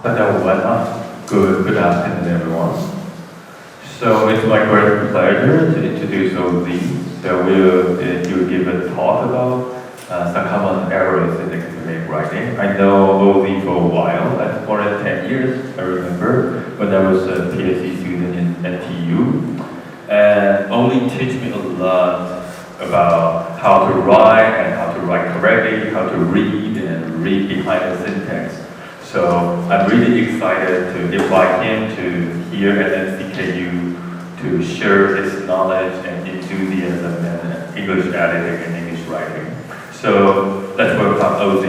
Good afternoon, everyone. So it's my great pleasure to introduce OZ. So you give a talk about some common errors in academic writing. I know OZ for a while, like more than 10 years, I remember, when I was a PhD student in NTU. And OZ teach me a lot about how to write and how to write correctly, how to read and read behind the syntax. So I'm really excited to invite him to here at NCKU to share his knowledge and enthusiasm in English editing and English writing. So let's welcome OZ.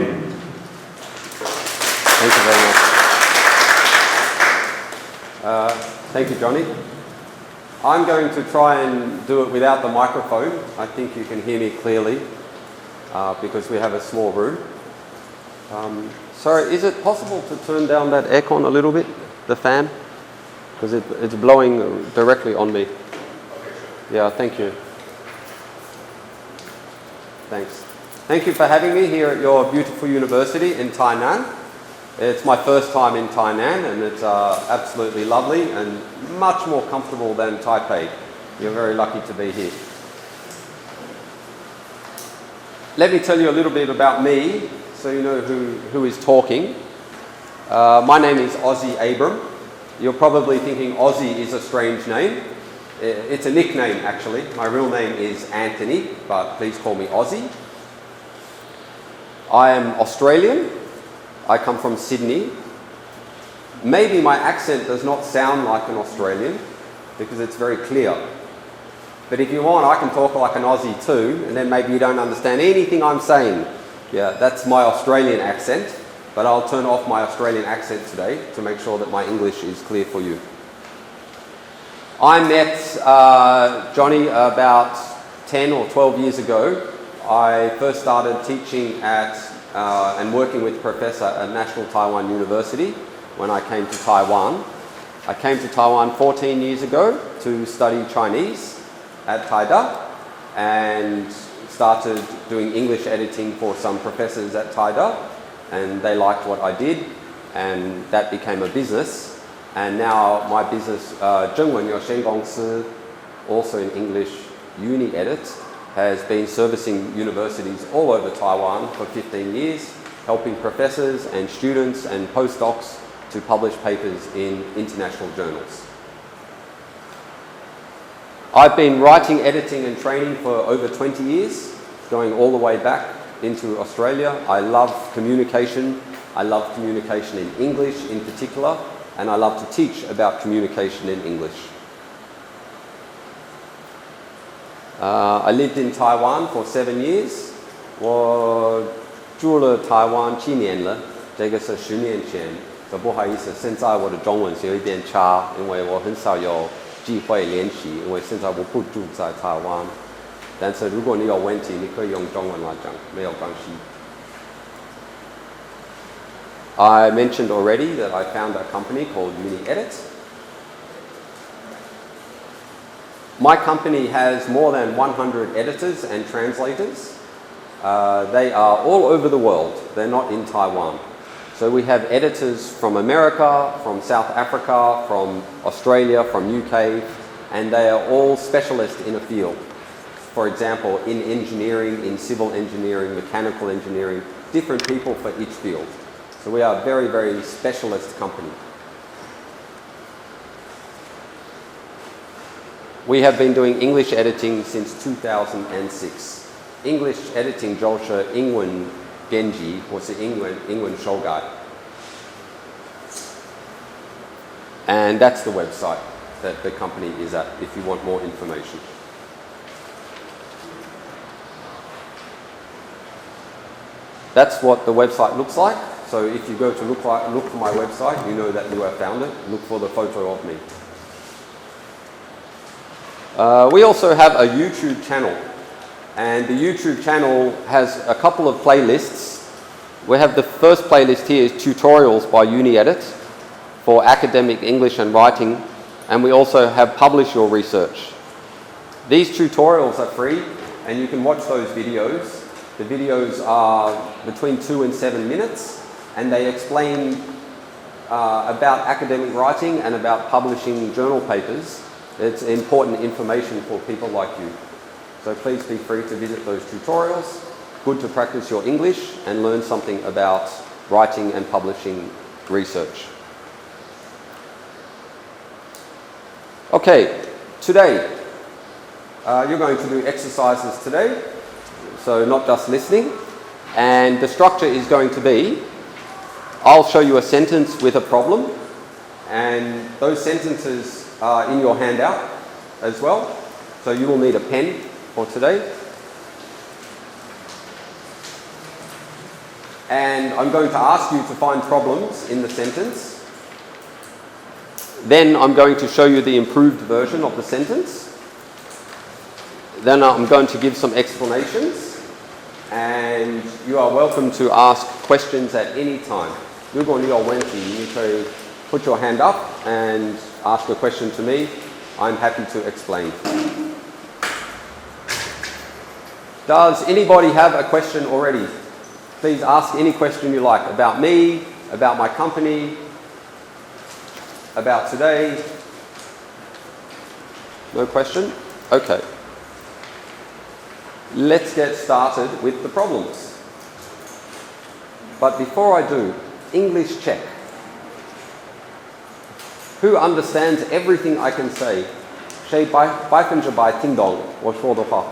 Thank you very much. Thank you, Johnny. I'm going to try and do it without the microphone. I think you can hear me clearly because we have a small room. Sorry, is it possible to turn down that aircon a little bit, the fan? Because it's blowing directly on me. Yeah, thank you. Thanks. Thank you for having me here at your beautiful university in Tainan. It's my first time in Tainan and it's absolutely lovely and much more comfortable than Taipei. You're very lucky to be here. Let me tell you a little bit about me, so you know who is talking. My name is Ozzy Abram. You're probably thinking Ozzy is a strange name. It's a nickname actually. My real name is Anthony, but please call me Ozzy. I am Australian. I come from Sydney. Maybe my accent does not sound like an Australian because it's very clear. But if you want, I can talk like an Aussie too, and then maybe you don't understand anything I'm saying. Yeah, that's my Australian accent, but I'll turn off my Australian accent today to make sure that my English is clear for you. I met Johnny about 10 or 12 years ago. I first started teaching at and working with a professor at National Taiwan University when I came to Taiwan. I came to Taiwan 14 years ago to study Chinese at Taida and started doing English editing for some professors at Taida, and they liked what I did, and that became a business. And now my business, 中文有限公司, also in English, UniEdit, has been servicing universities all over Taiwan for 15 years, helping professors and students and postdocs to publish papers in international journals. I've been writing, editing and training for over 20 years, going all the way back into Australia. I love communication. I love communication in English in particular, and I love to teach about communication in English. I lived in Taiwan for 7 years. 我住了台湾7年了，这个是10年前。不好意思，现在我的中文是有一点差，因为我很少有机会练习，因为现在我不住在台湾。但是如果你有问题，你可以用中文来讲，没有关系。I mentioned already that I found a company called UniEdit. My company has more than 100 editors and translators. They are all over the world. They're not in Taiwan. So we have editors from America, from South Africa, from Australia, from UK, and they are all specialists in a field. For example, in engineering, in civil engineering, mechanical engineering, different people for each field. So we are a very, very specialist company. We have been doing English editing since 2006. English editing 就是英文编辑或是英文修改. And that's the website that the company is at if you want more information. That's what the website looks like. So if you go to look for my website, you know that you have found it. Look for the photo of me. We also have a YouTube channel, and the YouTube channel has a couple of playlists. We have the first playlist here is tutorials by UniEdit for academic English and writing, and we also have Publish Your Research. These tutorials are free, and you can watch those videos. The videos are between 2 and 7 minutes, and they explain about academic writing and about publishing journal papers. It's important information for people like you. So please be free to visit those tutorials. Good to practice your English and learn something about writing and publishing research. Okay, today you're going to do exercises today, so not just listening. And the structure is going to be, I'll show you a sentence with a problem, and those sentences are in your handout as well. So you will need a pen for today. And I'm going to ask you to find problems in the sentence. Then I'm going to show you the improved version of the sentence. Then I'm going to give some explanations. And you are welcome to ask questions at any time. 如果你有问题，你可以 put your hand up and ask a question to me. I'm happy to explain. Does anybody have a question already? Please ask any question you like about me, about my company, about today. No question? Okay. Let's get started with the problems. But before I do, English check. Who understands everything I can say? 谁100%听懂我说的话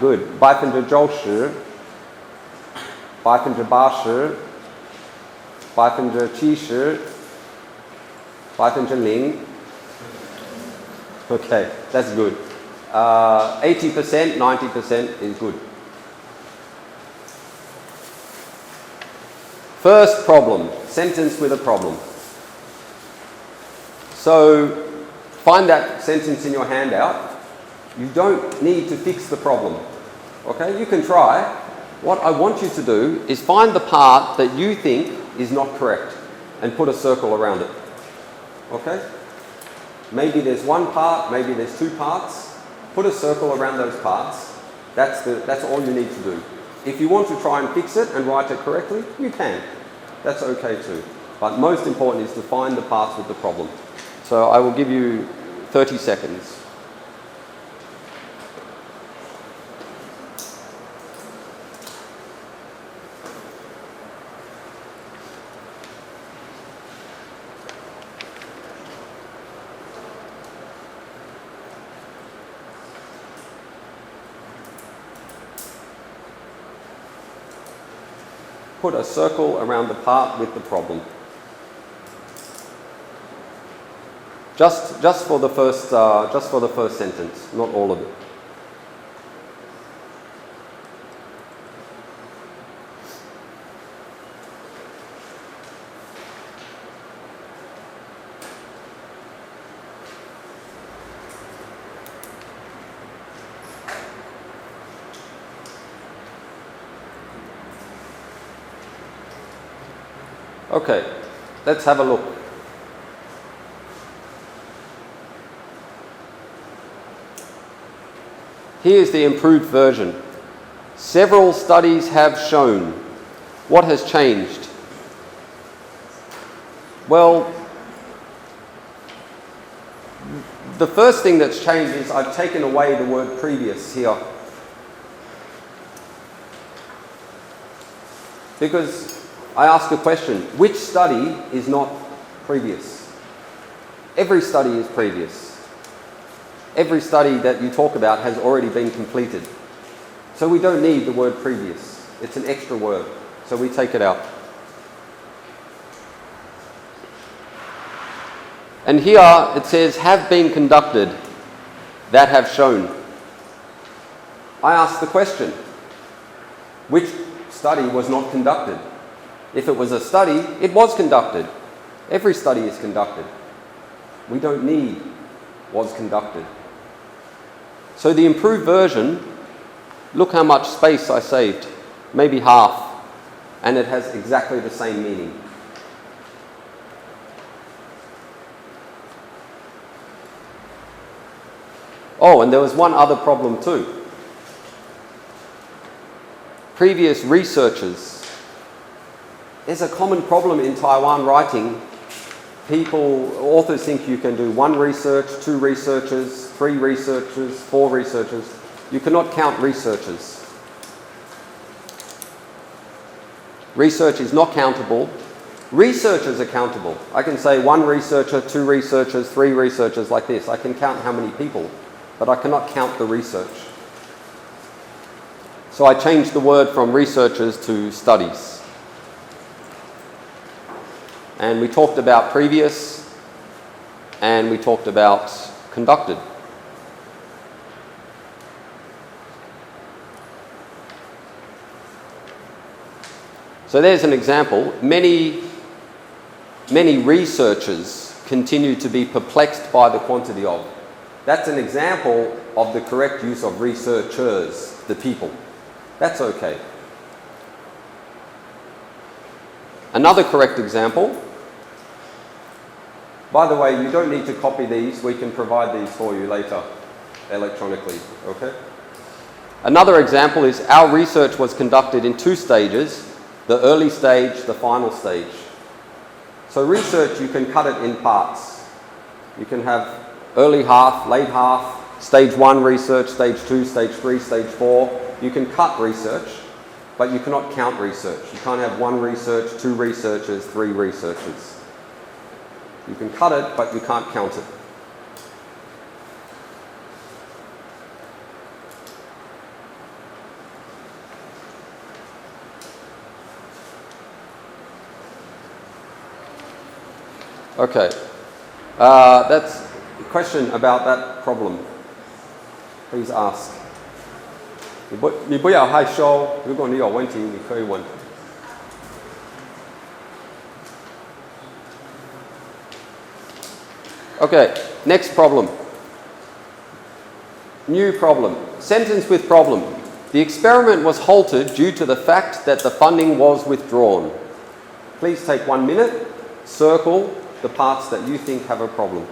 Good. 90%, 80%, 70%, 0%. Okay, that's good. 80%, 90% is good. First problem, sentence with a problem. So, find that sentence in your handout. You don't need to fix the problem. Okay, you can try. What I want you to do is find the part that you think is not correct and put a circle around it. Okay? Maybe there's one part, maybe there's two parts. Put a circle around those parts. That's all you need to do. If you want to try and fix it and write it correctly, you can. That's okay too. But most important is to find the parts with the problem. So I will give you 30 seconds. Put a circle around the part with the problem. Just for the first sentence, not all of it. Okay, let's have a look. Here's the improved version. Several studies have shown. What has changed? Well, the first thing that's changed is I've taken away the word previous here. Because I ask a question, which study is not previous? Every study is previous. Every study that you talk about has already been completed. So we don't need the word previous. It's an extra word. So we take it out. And here it says, have been conducted, that have shown. I ask the question, which study was not conducted? If it was a study, it was conducted. Every study is conducted. We don't need was conducted. So the improved version, look how much space I saved. Maybe half. And it has exactly the same meaning. Oh, and there was one other problem too. Previous researchers. there's a common problem in Taiwan writing. Authors think you can do 1 research, 2 researchers, 3 researchers, 4 researchers. You cannot count researchers. Research is not countable. Researchers are countable. I can say 1 researcher, 2 researchers, 3 researchers like this. I can count how many people, but I cannot count the research. So I changed the word from researchers to studies. And we talked about previous, and we talked about conducted. So there's an example. Many researchers continue to be perplexed by the quantity of. That's an example of the correct use of researchers, the people. That's okay. Another correct example. By the way, you don't need to copy these. We can provide these for you later electronically, okay? Another example is our research was conducted in 2 stages, the early stage, the final stage. So research, you can cut it in parts. You can have early half, late half, stage 1 research, stage 2, stage 3, stage 4. You can cut research, but you cannot count research. You can't have 1 research, 2 researchers, 3 researchers. You can cut it, but you can't count it. Okay, that's a question about that problem. Please ask. 你不要害羞，如果你有问题，你可以问。Okay, next problem. New problem. Sentence with problem. The experiment was halted due to the fact that the funding was withdrawn. Please take 1 minute, circle the parts that you think have a problem.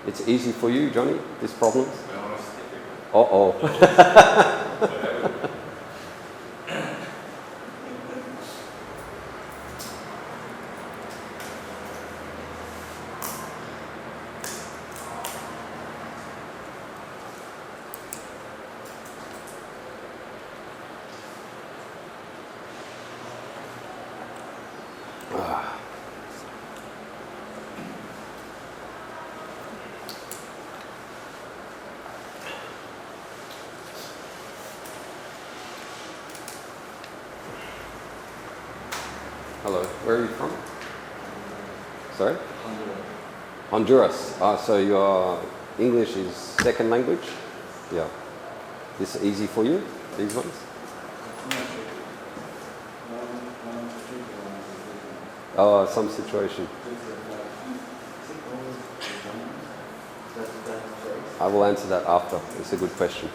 It's easy for you, Johnny, this problem? Uh-oh. Hello, where are you from? Sorry? Honduras. So your English is second language? Yeah. This is easy for you, these ones? Some situation. I will answer that after. It's a good question.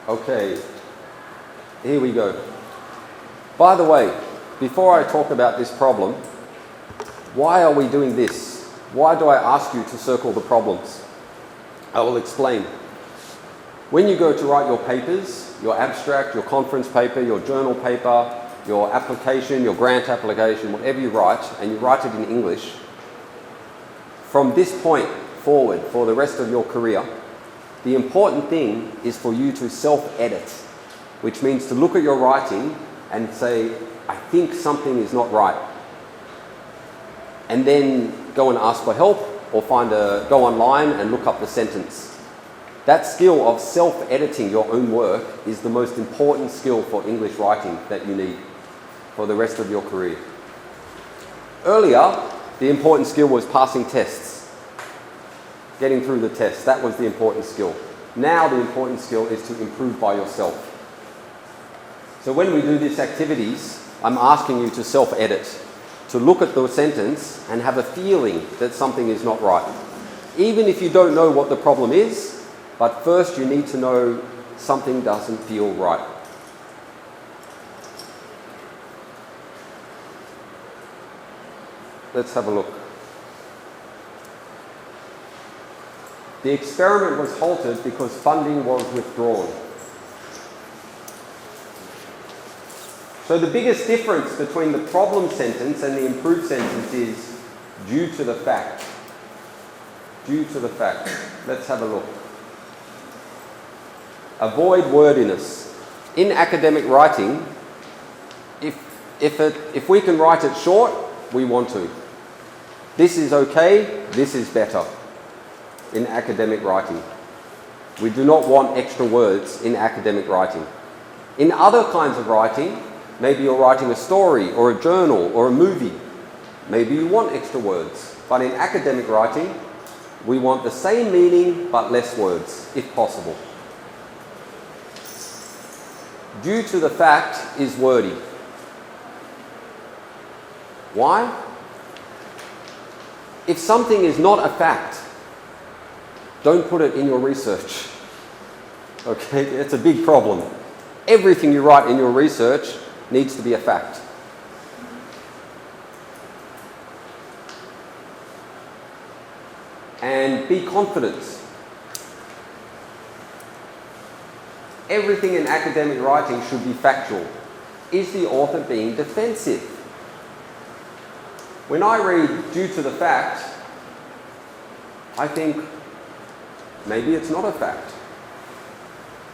Okay, here we go. By the way, before I talk about this problem, why are we doing this? Why do I ask you to circle the problems? I will explain. When you go to write your papers, your abstract, your conference paper, your journal paper, your application, your grant application, whatever you write, and you write it in English, from this point forward for the rest of your career, the important thing is for you to self-edit, which means to look at your writing and say, I think something is not right. And then go and ask for help or go online and look up the sentence. That skill of self-editing your own work is the most important skill for English writing that you need for the rest of your career. Earlier, the important skill was passing tests. Getting through the test, that was the important skill. Now the important skill is to improve by yourself. So when we do these activities, I'm asking you to self-edit, to look at the sentence and have a feeling that something is not right. Even if you don't know what the problem is, but first you need to know something doesn't feel right. Let's have a look. The experiment was halted because funding was withdrawn. So the biggest difference between the problem sentence and the improved sentence is due to the fact. Due to the fact. Let's have a look. Avoid wordiness. In academic writing, if we can write it short, we want to. This is okay, this is better. In academic writing. We do not want extra words in academic writing. In other kinds of writing, maybe you're writing a story or a journal or a movie, maybe you want extra words. But in academic writing, we want the same meaning but less words, if possible. Due to the fact is wordy. Why? If something is not a fact, don't put it in your research. Okay, it's a big problem. Everything you write in your research needs to be a fact. And be confident. Everything in academic writing should be factual. Is the author being defensive? When I read due to the fact, I think maybe it's not a fact.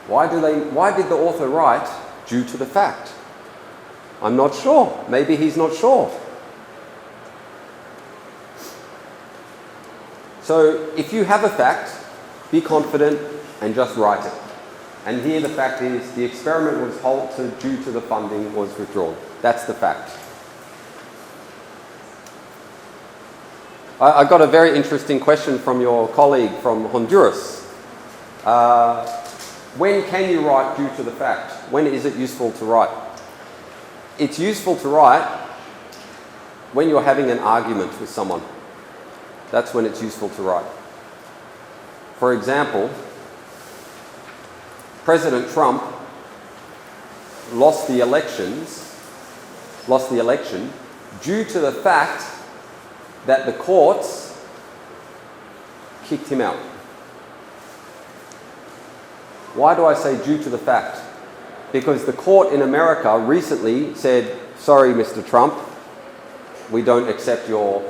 Why did the author write due to the fact? I'm not sure. Maybe he's not sure. So if you have a fact, be confident and just write it. And here the fact is the experiment was halted due to the funding was withdrawn. That's the fact. I got a very interesting question from your colleague from Honduras. When can you write due to the fact? When is it useful to write? It's useful to write when you're having an argument with someone. That's when it's useful to write. For example, President Trump lost the election due to the fact that the courts kicked him out. Why do I say due to the fact? Because the court in America recently said, sorry, Mr. Trump, we don't accept your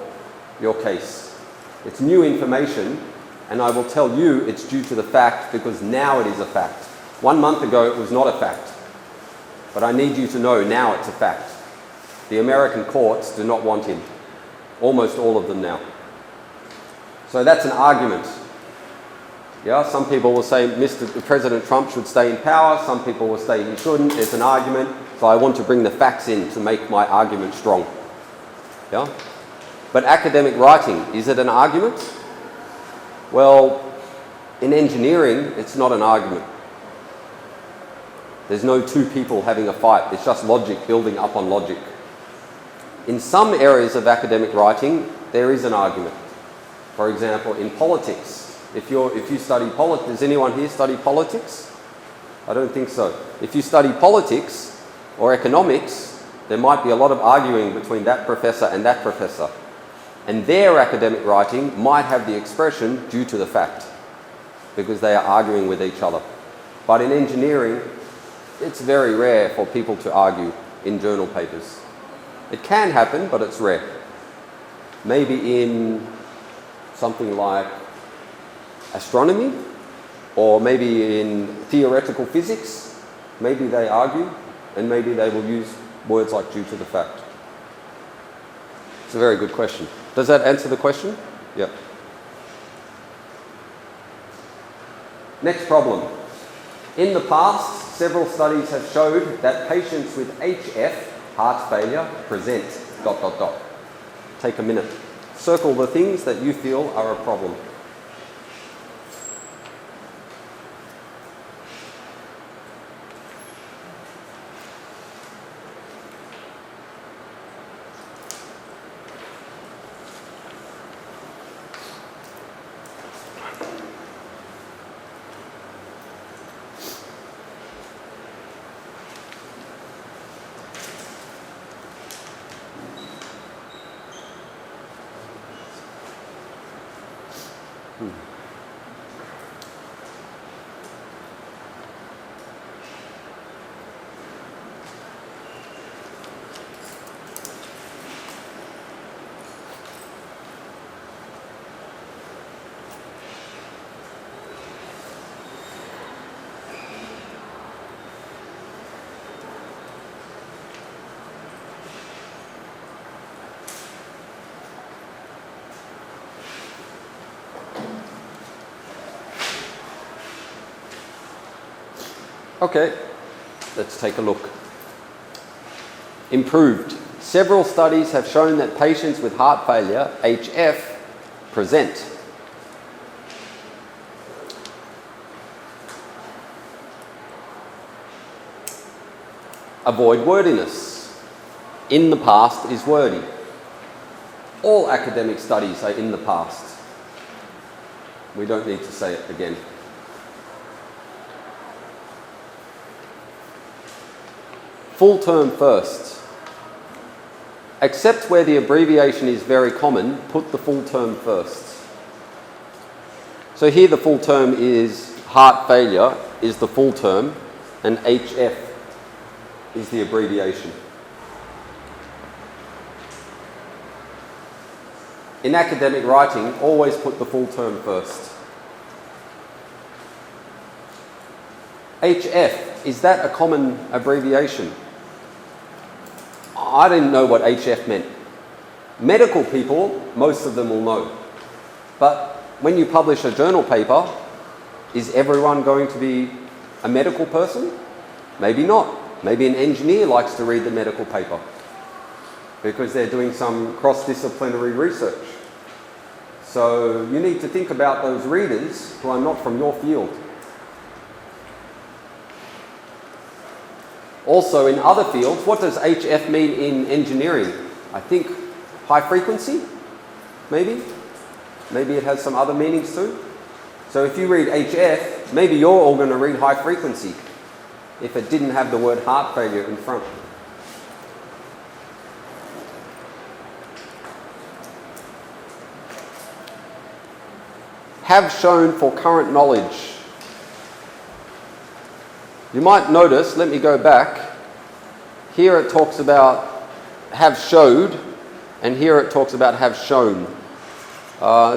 case. It's new information, and I will tell you it's due to the fact because now it is a fact. 1 month ago it was not a fact. But I need you to know now it's a fact. The American courts do not want him. Almost all of them now. So that's an argument. Yeah, some people will say President Trump should stay in power. Some people will say he shouldn't. It's an argument. So I want to bring the facts in to make my argument strong. Yeah? But academic writing, is it an argument? Well, in engineering, it's not an argument. There's no two people having a fight. It's just logic building up on logic. In some areas of academic writing, there is an argument. For example, in politics, if you study politics, does anyone here study politics? I don't think so. If you study politics or economics, there might be a lot of arguing between that professor and that professor. And their academic writing might have the expression due to the fact, because they are arguing with each other. But in engineering, it's very rare for people to argue in journal papers. It can happen, but it's rare. Maybe in something like astronomy, or maybe in theoretical physics, maybe they argue, and maybe they will use words like due to the fact. It's a very good question. Does that answer the question? Yep. Next problem. In the past, several studies have showed that patients with HF, heart failure, present ... Take a minute. Circle the things that you feel are a problem. Okay, let's take a look. Improved. Several studies have shown that patients with heart failure, HF, present. Avoid wordiness. In the past is wordy. All academic studies are in the past. We don't need to say it again. Full term first. Except where the abbreviation is very common, put the full term first. So here the full term is heart failure is the full term and HF is the abbreviation. In academic writing, always put the full term first. HF, is that a common abbreviation? I didn't know what HF meant. Medical people, most of them will know. But when you publish a journal paper, is everyone going to be a medical person? Maybe not. Maybe an engineer likes to read the medical paper because they're doing some cross-disciplinary research. So you need to think about those readers who are not from your field. Also in other fields, what does HF mean in engineering? I think high frequency, maybe? Maybe it has some other meanings too. So if you read HF, maybe you're all going to read high frequency if it didn't have the word heart failure in front. Have shown for current knowledge. You might notice, let me go back, here it talks about have showed, and here it talks about have shown.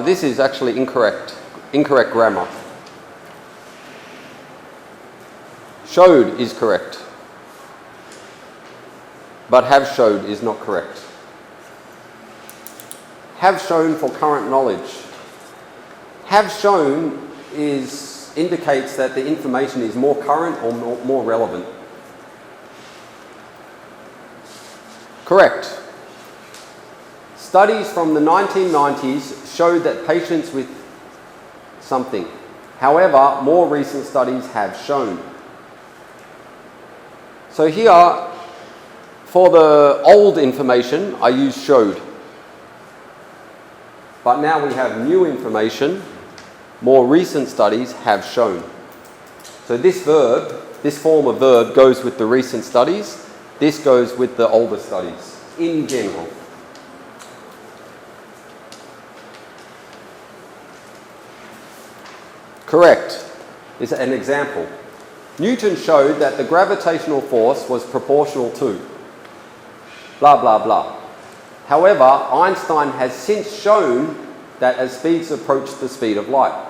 This is actually incorrect grammar. Showed is correct, but have showed is not correct. Have shown for current knowledge. Have shown indicates that the information is more current or more relevant. Correct. Studies from the 1990s showed that patients with something. However, more recent studies have shown. So here, for the old information, I use showed. But now we have new information. More recent studies have shown. So this verb, this form of verb goes with the recent studies. This goes with the older studies, in general. Correct is an example. Newton showed that the gravitational force was proportional to blah, blah, blah. However, Einstein has since shown that as speeds approach the speed of light.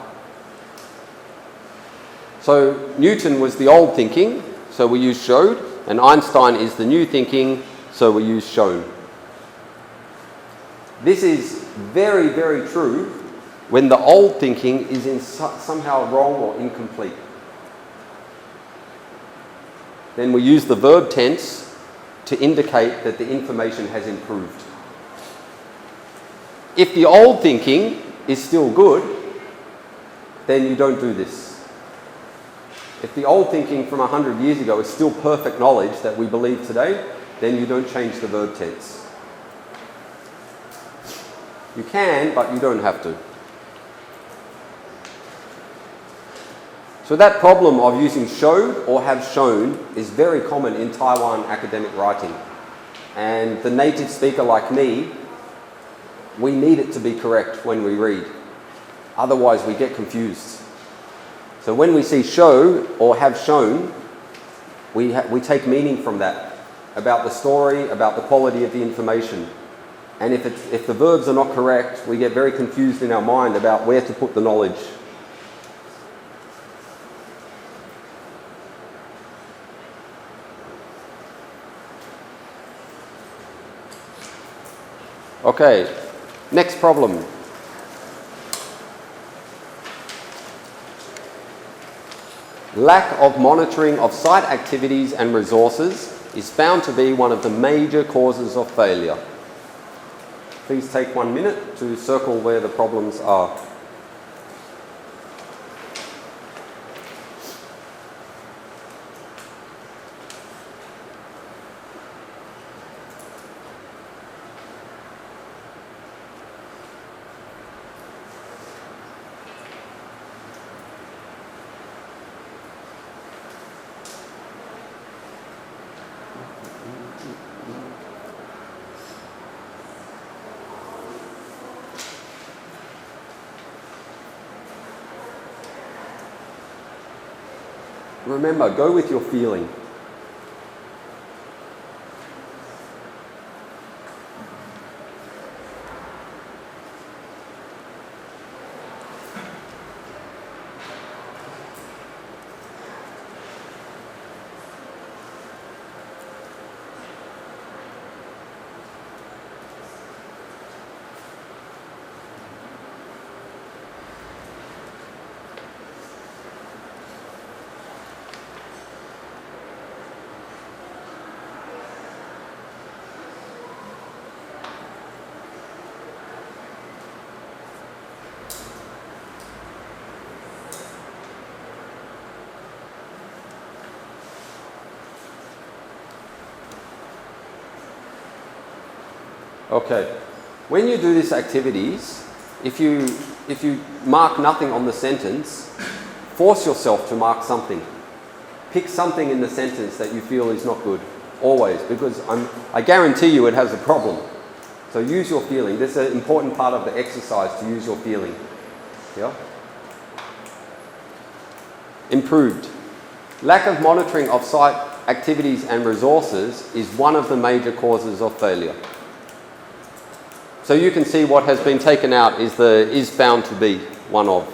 So Newton was the old thinking, so we use showed, and Einstein is the new thinking, so we use shown. This is very, very true when the old thinking is somehow wrong or incomplete. Then we use the verb tense to indicate that the information has improved. If the old thinking is still good, then you don't do this. If the old thinking from 100 years ago is still perfect knowledge that we believe today, then you don't change the verb tense. You can, but you don't have to. So that problem of using showed or have shown is very common in Taiwan academic writing. And the native speaker like me, we need it to be correct when we read. Otherwise, we get confused. So when we see show or have shown, we take meaning from that, about the story, about the quality of the information. And if the verbs are not correct, we get very confused in our mind about where to put the knowledge. Okay, next problem. Lack of monitoring of site activities and resources is found to be one of the major causes of failure. Please take 1 minute to circle where the problems are. Remember, go with your feeling. Okay, when you do these activities, if you mark nothing on the sentence, force yourself to mark something. Pick something in the sentence that you feel is not good, always, because I guarantee you it has a problem. So use your feeling. This is an important part of the exercise, to use your feeling. Yeah? Improved. Lack of monitoring of site activities and resources is one of the major causes of failure. So you can see what has been taken out is the is found to be, one of,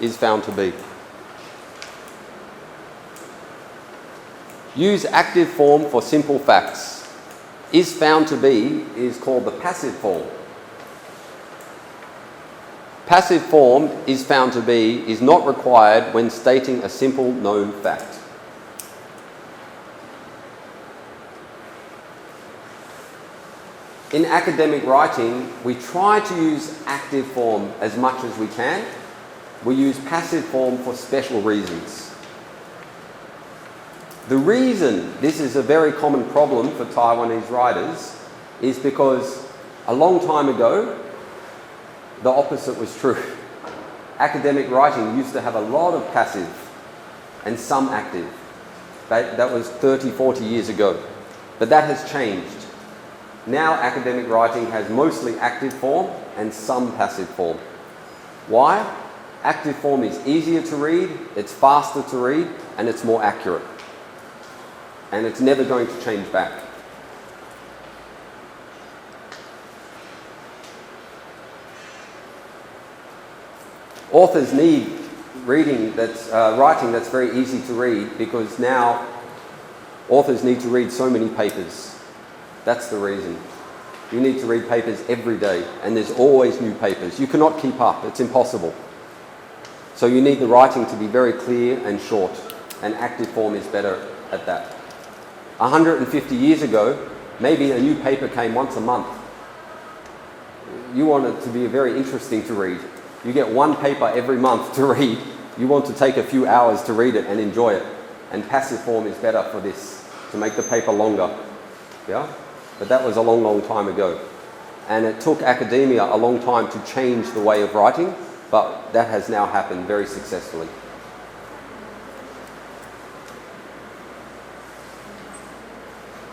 is found to be. Use active form for simple facts. Is found to be is called the passive form. Passive form is found to be is not required when stating a simple known fact. In academic writing, we try to use active form as much as we can. We use passive form for special reasons. The reason this is a very common problem for Taiwanese writers is because a long time ago, the opposite was true. Academic writing used to have a lot of passive and some active. That was 30, 40 years ago. But that has changed. Now academic writing has mostly active form and some passive form. Why? Active form is easier to read, it's faster to read, and it's more accurate. And it's never going to change back. Authors need writing that's very easy to read, because now authors need to read so many papers. That's the reason. You need to read papers every day, and there's always new papers. You cannot keep up, it's impossible. So you need the writing to be very clear and short, and active form is better at that. 150 years ago, maybe a new paper came once a month. You want it to be very interesting to read. You get one paper every month to read. You want to take a few hours to read it and enjoy it. And passive form is better for this, to make the paper longer. Yeah? But that was a long, long time ago. And it took academia a long time to change the way of writing, but that has now happened very successfully.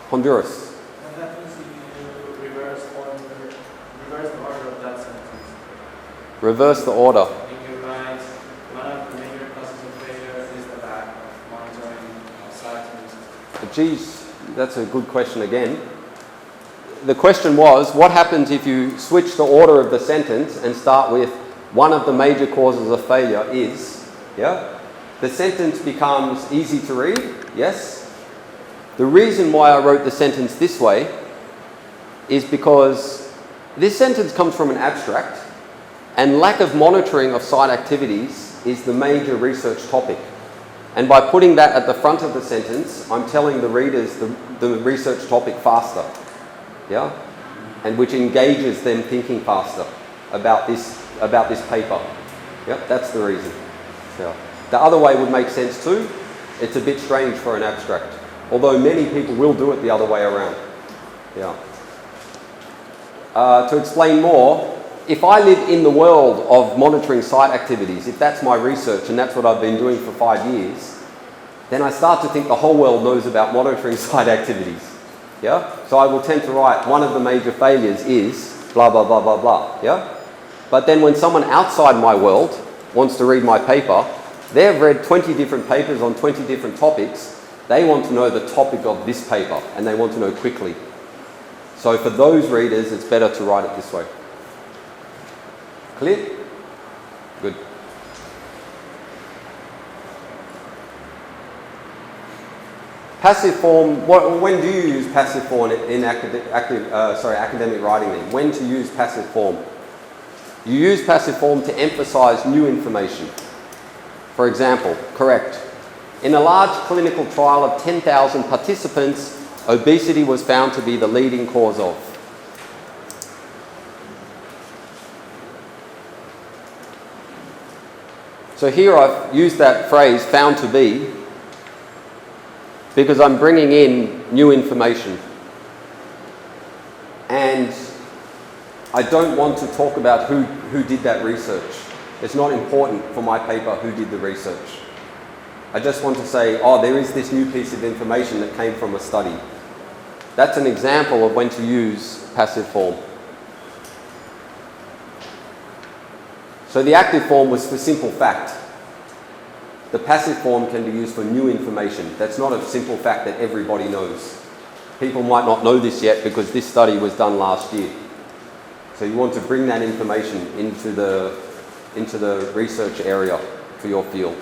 Honduras. And that means you reverse the order of that sentence. Reverse the order. If you geez, that's a good question again. The question was, what happens if you switch the order of the sentence and start with one of the major causes of failure is, yeah? The sentence becomes easy to read, yes? The reason why I wrote the sentence this way is because this sentence comes from an abstract, and lack of monitoring of site activities is the major research topic. And by putting that at the front of the sentence, I'm telling the readers the research topic faster, yeah? And which engages them thinking faster about this paper. Yep, that's the reason. Yeah. The other way would make sense too. It's a bit strange for an abstract, although many people will do it the other way around. Yeah. To explain more, if I live in the world of monitoring site activities, if that's my research and that's what I've been doing for 5 years, then I start to think the whole world knows about monitoring site activities. Yeah? So I will tend to write one of the major failures is blah, blah, blah, blah, blah. Yeah? But then when someone outside my world wants to read my paper, they've read 20 different papers on 20 different topics. They want to know the topic of this paper and they want to know quickly. So for those readers, it's better to write it this way. Clear? Good. Passive form, when do you use passive form in academic writing then? When to use passive form? You use passive form to emphasize new information. For example, correct. In a large clinical trial of 10,000 participants, obesity was found to be the leading cause of. So here I've used that phrase, found to be, because I'm bringing in new information. And I don't want to talk about who did that research. It's not important for my paper who did the research. I just want to say, oh, there is this new piece of information that came from a study. That's an example of when to use passive form. So the active form was for simple fact. The passive form can be used for new information. That's not a simple fact that everybody knows. People might not know this yet because this study was done last year. So you want to bring that information into the research area for your field.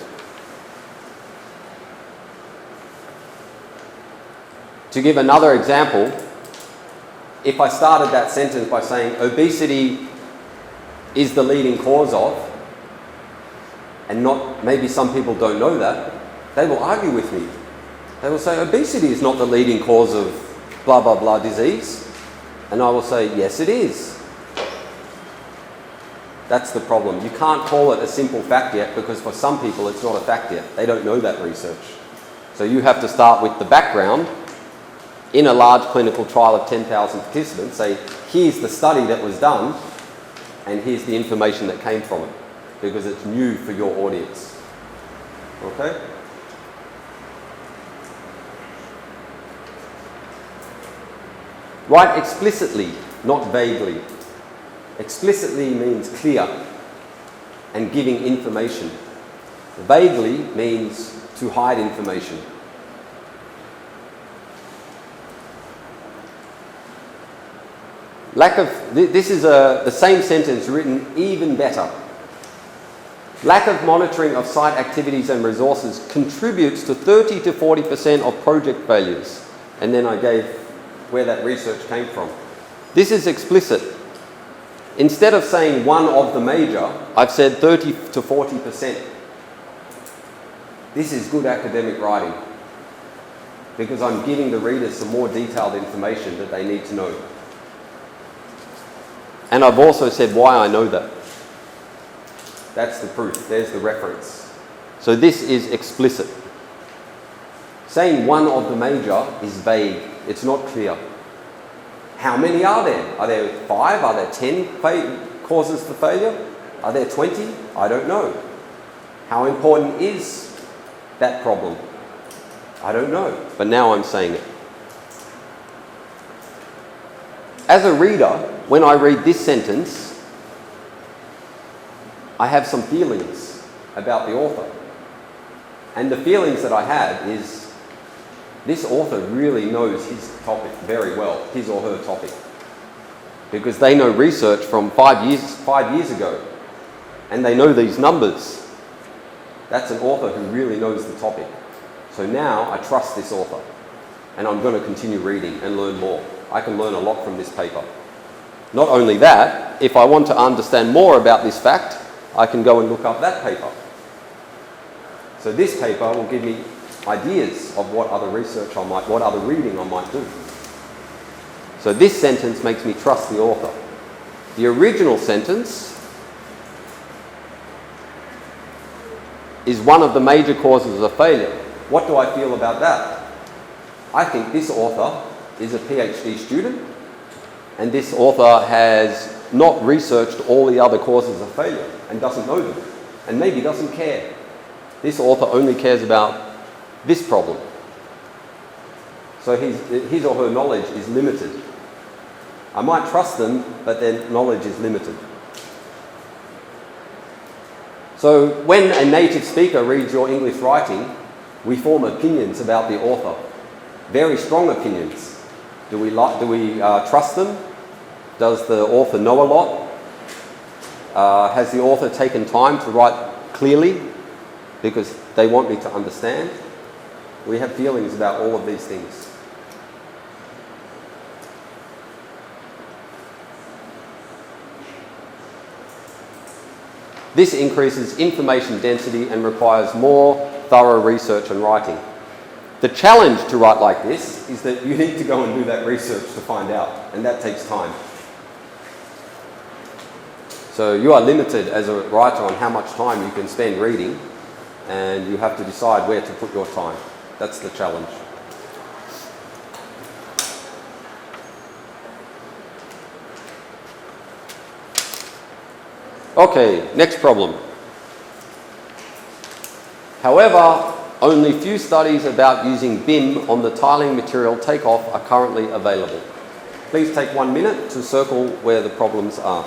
To give another example, if I started that sentence by saying obesity is the leading cause of, and not, maybe some people don't know that, they will argue with me. They will say obesity is not the leading cause of blah blah blah disease. And I will say yes it is. That's the problem. You can't call it a simple fact yet because for some people it's not a fact yet. They don't know that research. So you have to start with the background in a large clinical trial of 10,000 participants, say here's the study that was done and here's the information that came from it, because it's new for your audience. Okay? Write explicitly, not vaguely. Explicitly means clear and giving information. Vaguely means to hide information. This is the same sentence written even better. Lack of monitoring of site activities and resources contributes to 30 to 40% of project failures. And then I gave where that research came from. This is explicit. Instead of saying one of the major, I've said 30 to 40%. This is good academic writing because I'm giving the readers some more detailed information that they need to know. And I've also said why I know that. That's the proof. There's the reference. So this is explicit. Saying one of the major is vague. It's not clear. How many are there? Are there 5? Are there 10 causes for failure? Are there 20? I don't know. How important is that problem? I don't know. But now I'm saying it. As a reader, when I read this sentence, I have some feelings about the author. And the feelings that I have is, this author really knows his topic very well, his or her topic, because they know research from 5 years ago, and they know these numbers. That's an author who really knows the topic. So now I trust this author, and I'm going to continue reading and learn more. I can learn a lot from this paper. Not only that, if I want to understand more about this fact, I can go and look up that paper. So this paper will give me ideas of what other what other reading I might do. So this sentence makes me trust the author. The original sentence is one of the major causes of failure. What do I feel about that? I think this author is a PhD student, and this author has not researched all the other causes of failure and doesn't know them, and maybe doesn't care. This author only cares about this problem. So his or her knowledge is limited. I might trust them, but their knowledge is limited. So when a native speaker reads your English writing, we form opinions about the author. Very strong opinions. Do we trust them? Does the author know a lot? Has the author taken time to write clearly because they want me to understand? We have feelings about all of these things. This increases information density and requires more thorough research and writing. The challenge to write like this is that you need to go and do that research to find out, and that takes time. So you are limited as a writer on how much time you can spend reading, and you have to decide where to put your time. That's the challenge. Okay, next problem. However, only few studies about using BIM on the tiling material takeoff are currently available. Please take 1 minute to circle where the problems are.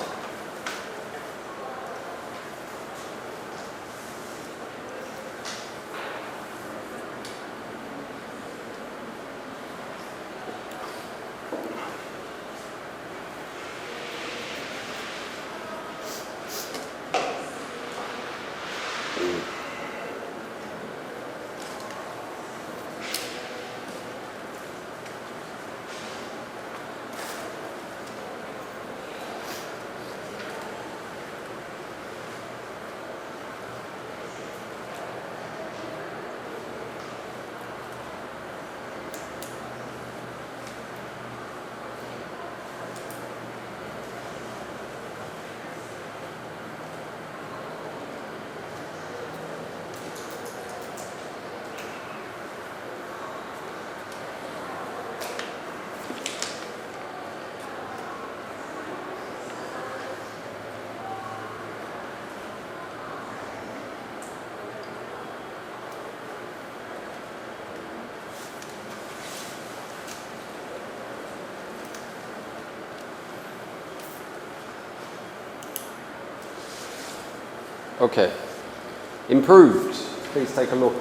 Okay, improved. Please take a look.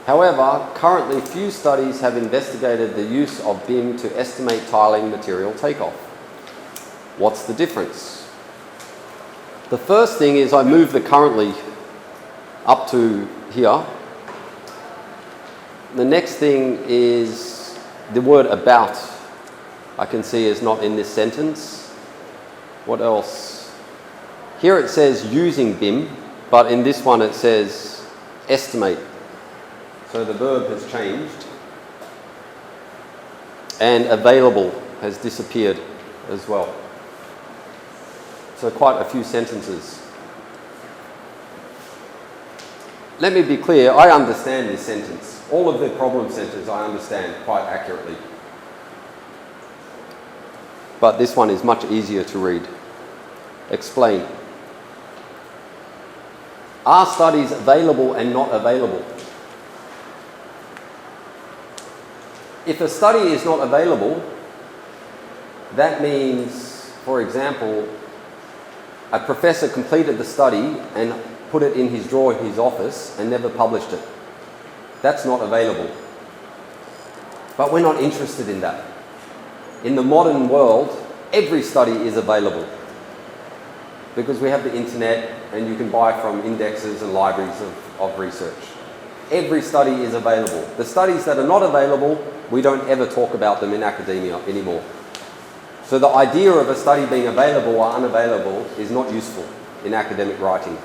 However, currently few studies have investigated the use of BIM to estimate tiling material takeoff. What's the difference? The first thing is I move the currently up to here. The next thing is the word about. I can see is not in this sentence. What else? Here it says using BIM, but in this one it says estimate. So the verb has changed. And available has disappeared as well. So quite a few sentences. Let me be clear, I understand this sentence. All of the problem centers I understand quite accurately. But this one is much easier to read. Explain. Are studies available and not available? If a study is not available, that means, for example, a professor completed the study and put it in his drawer in his office and never published it. That's not available. But we're not interested in that. In the modern world, every study is available because we have the internet and you can buy from indexes and libraries of research. Every study is available. The studies that are not available, we don't ever talk about them in academia anymore. So the idea of a study being available or unavailable is not useful in academic writing.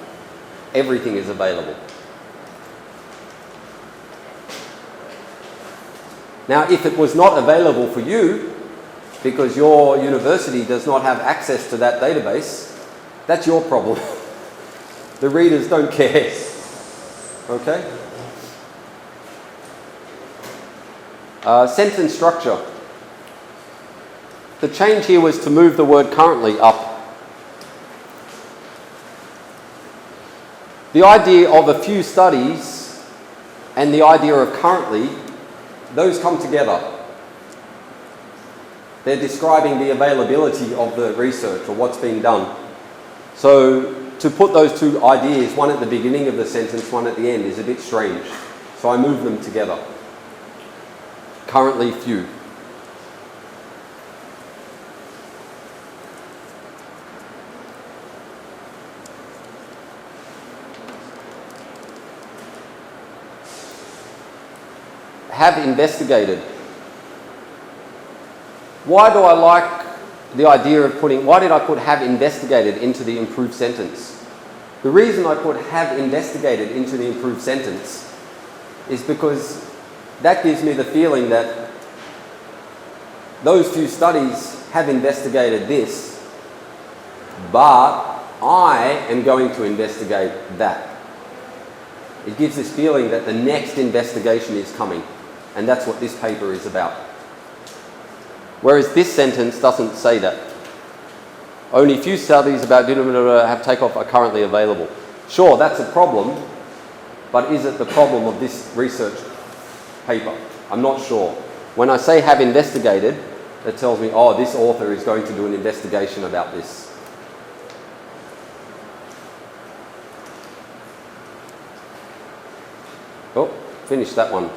Everything is available. Now, if it was not available for you, because your university does not have access to that database, that's your problem. The readers don't care. Okay? Sentence structure. The change here was to move the word currently up. The idea of a few studies and the idea of currently, those come together. They're describing the availability of the research or what's being done. So to put those two ideas, one at the beginning of the sentence, one at the end, is a bit strange. So I move them together. Currently few. Have investigated. Why do I like the idea of why did I put have investigated into the improved sentence? The reason I put have investigated into the improved sentence is because that gives me the feeling that those few studies have investigated this, but I am going to investigate that. It gives this feeling that the next investigation is coming, and that's what this paper is about. Whereas this sentence doesn't say that. Only few studies about have takeoff are currently available. Sure, that's a problem, but is it the problem of this research paper? I'm not sure. When I say have investigated, it tells me, oh, this author is going to do an investigation about this. Oh, finished that one.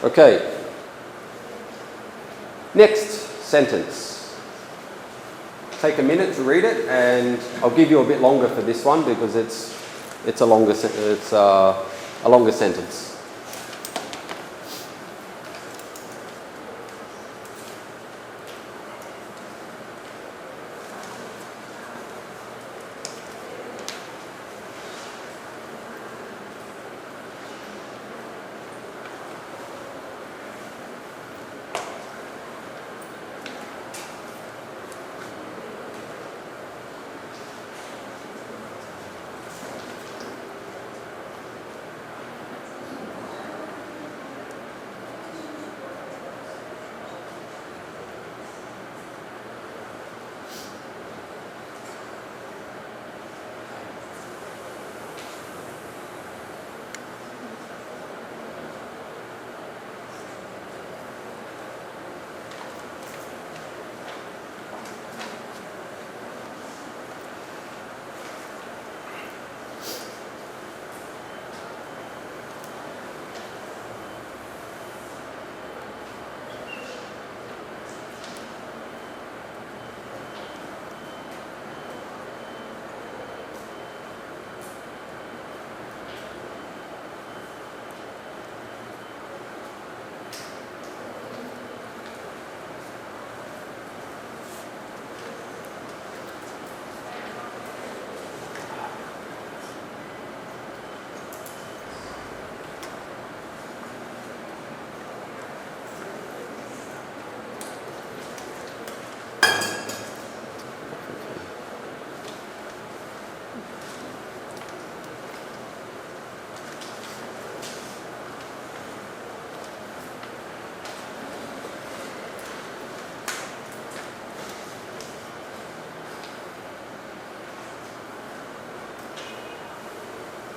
Okay. Next sentence. Take a minute to read it, and I'll give you a bit longer for this one because it's a longer sentence.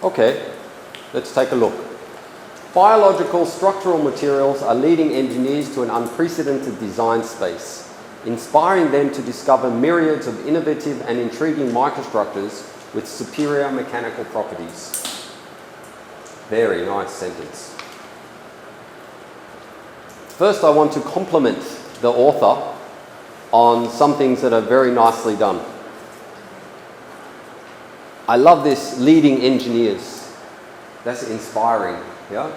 Okay, let's take a look. Biological structural materials are leading engineers to an unprecedented design space, inspiring them to discover myriads of innovative and intriguing microstructures with superior mechanical properties. Very nice sentence. First, I want to compliment the author on some things that are very nicely done. I love this, leading engineers. That's inspiring, yeah?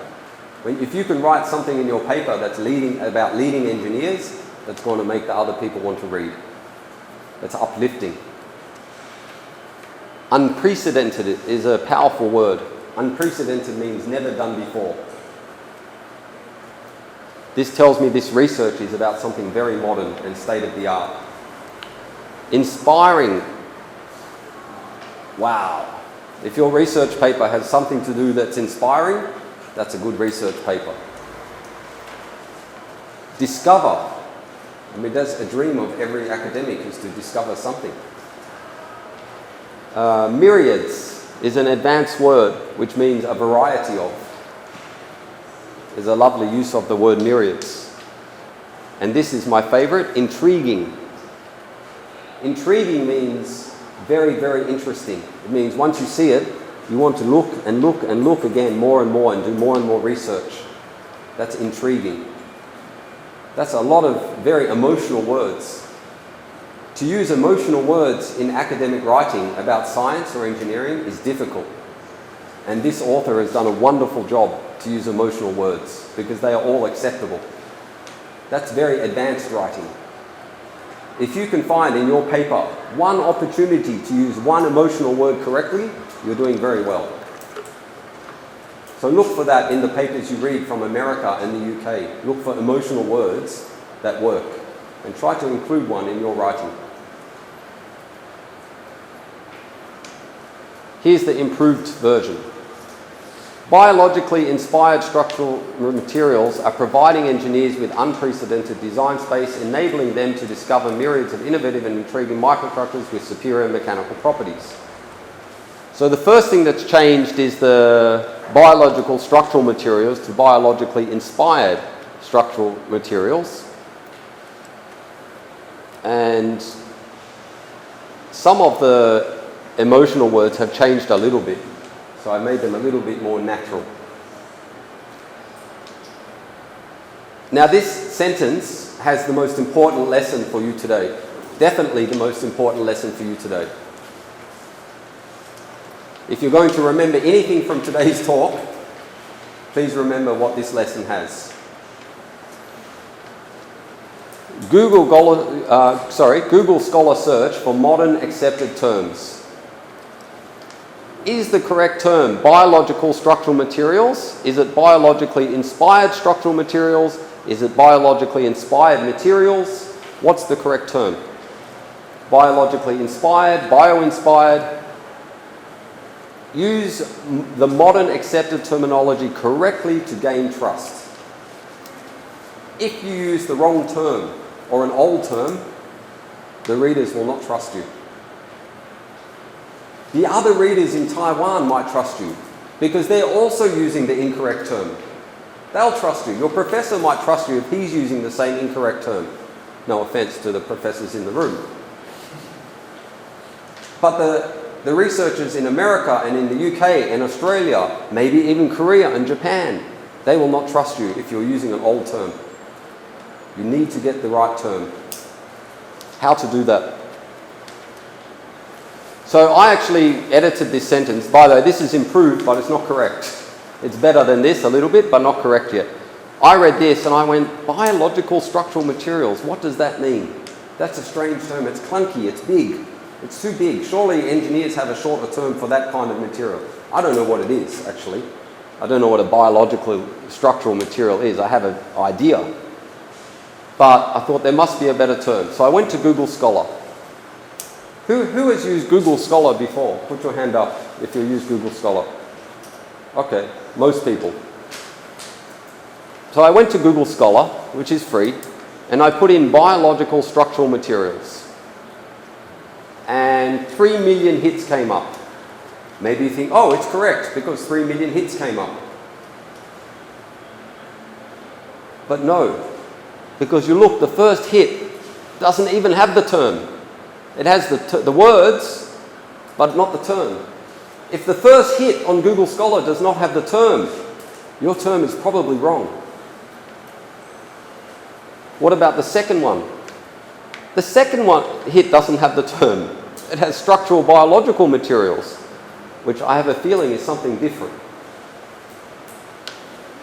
If you can write something in your paper that's about leading engineers, that's going to make the other people want to read. That's uplifting. Unprecedented is a powerful word. Unprecedented means never done before. This tells me this research is about something very modern and state-of-the-art. Inspiring. Wow. If your research paper has something to do that's inspiring, that's a good research paper. Discover. I mean, that's a dream of every academic, is to discover something. Myriads is an advanced word which means a variety of. There's a lovely use of the word myriads. And this is my favorite, intriguing. Intriguing means very, very interesting. It means once you see it, you want to look and look and look again more and more and do more and more research. That's intriguing. That's a lot of very emotional words. To use emotional words in academic writing about science or engineering is difficult. And this author has done a wonderful job to use emotional words because they are all acceptable. That's very advanced writing. If you can find in your paper one opportunity to use one emotional word correctly, you're doing very well. So look for that in the papers you read from America and the UK. Look for emotional words that work and try to include one in your writing. Here's the improved version. Biologically inspired structural materials are providing engineers with unprecedented design space, enabling them to discover myriads of innovative and intriguing microstructures with superior mechanical properties. So the first thing that's changed is the biological structural materials to biologically inspired structural materials. And some of the emotional words have changed a little bit. So I made them a little bit more natural. Now this sentence has the most important lesson for you today. Definitely the most important lesson for you today. If you're going to remember anything from today's talk, please remember what this lesson has. Google Scholar search for modern accepted terms. Is the correct term biological structural materials? Is it biologically inspired structural materials? Is it biologically inspired materials? What's the correct term? Biologically inspired, bio-inspired. Use the modern accepted terminology correctly to gain trust. If you use the wrong term or an old term, the readers will not trust you. The other readers in Taiwan might trust you because they're also using the incorrect term. They'll trust you. Your professor might trust you if he's using the same incorrect term. No offense to the professors in the room. But the researchers in America and in the UK and Australia, maybe even Korea and Japan, they will not trust you if you're using an old term. You need to get the right term. How to do that? So I actually edited this sentence. By the way, this is improved, but it's not correct. It's better than this a little bit, but not correct yet. I read this and I went, biological structural materials, what does that mean? That's a strange term. It's clunky, it's big. It's too big. Surely engineers have a shorter term for that kind of material. I don't know what it is, actually. I don't know what a biological structural material is. I have an idea. But I thought there must be a better term. So I went to Google Scholar. Who has used Google Scholar before? Put your hand up if you use Google Scholar. Okay, most people. So I went to Google Scholar, which is free, and I put in biological structural materials. And 3 million hits came up. Maybe you think, oh, it's correct because 3 million hits came up. But no, because you look, the first hit doesn't even have the term. It has the words, but not the term. If the first hit on Google Scholar does not have the term, your term is probably wrong. What about the second one? The second one hit doesn't have the term. It has structural biological materials, which I have a feeling is something different.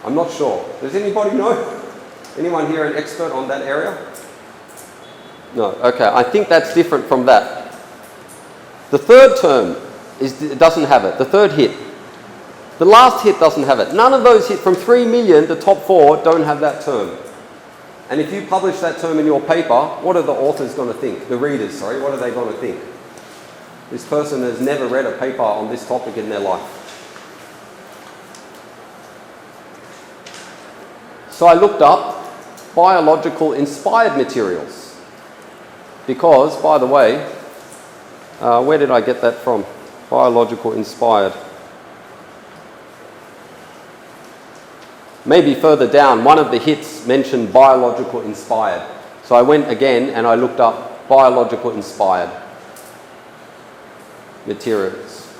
I'm not sure. Does anybody know? Anyone here an expert on that area? No. Okay, I think that's different from that. The third term it doesn't have it. The third hit. The last hit doesn't have it. None of those hit from 3 million, the top 4 don't have that term. And if you publish that term in your paper, what are the authors going to think? The readers, sorry, what are they going to think? This person has never read a paper on this topic in their life. So I looked up biological inspired materials. Because, by the way, where did I get that from? Biological inspired. Maybe further down, one of the hits mentioned biological inspired. So I went again and I looked up biological inspired materials.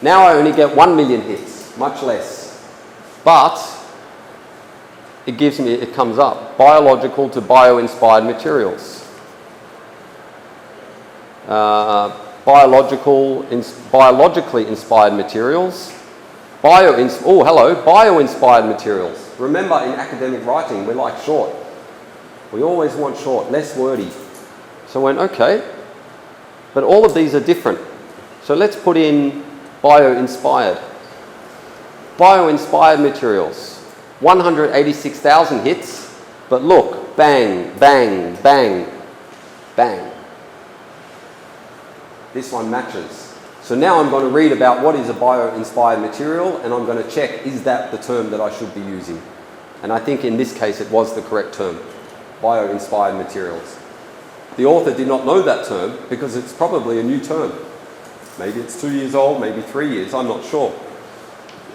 Now I only get 1 million hits, much less. But it comes up, biological to bio-inspired materials. Biologically inspired materials. Bio-inspired materials. Remember, in academic writing, we like short. We always want short, less wordy. So I went, okay, but all of these are different. So let's put in bio-inspired. Bio-inspired materials. 186,000 hits, but look, bang, bang, bang, bang. This one matches. So now I'm going to read about what is a bio-inspired material, and I'm going to check, is that the term that I should be using? And I think in this case it was the correct term, bio-inspired materials. The author did not know that term because it's probably a new term. Maybe it's 2 years old, maybe 3 years, I'm not sure.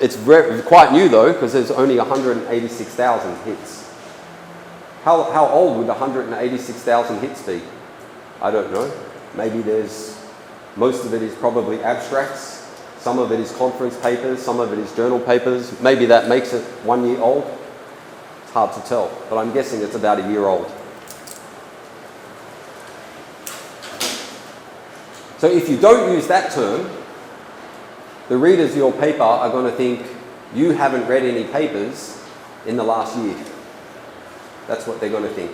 It's quite new though, because there's only 186,000 hits. How old would 186,000 hits be? I don't know. Maybe most of it is probably abstracts, some of it is conference papers, some of it is journal papers. Maybe that makes it 1 year old. It's hard to tell, but I'm guessing it's about a year old. So if you don't use that term, the readers of your paper are going to think you haven't read any papers in the last year. That's what they're going to think,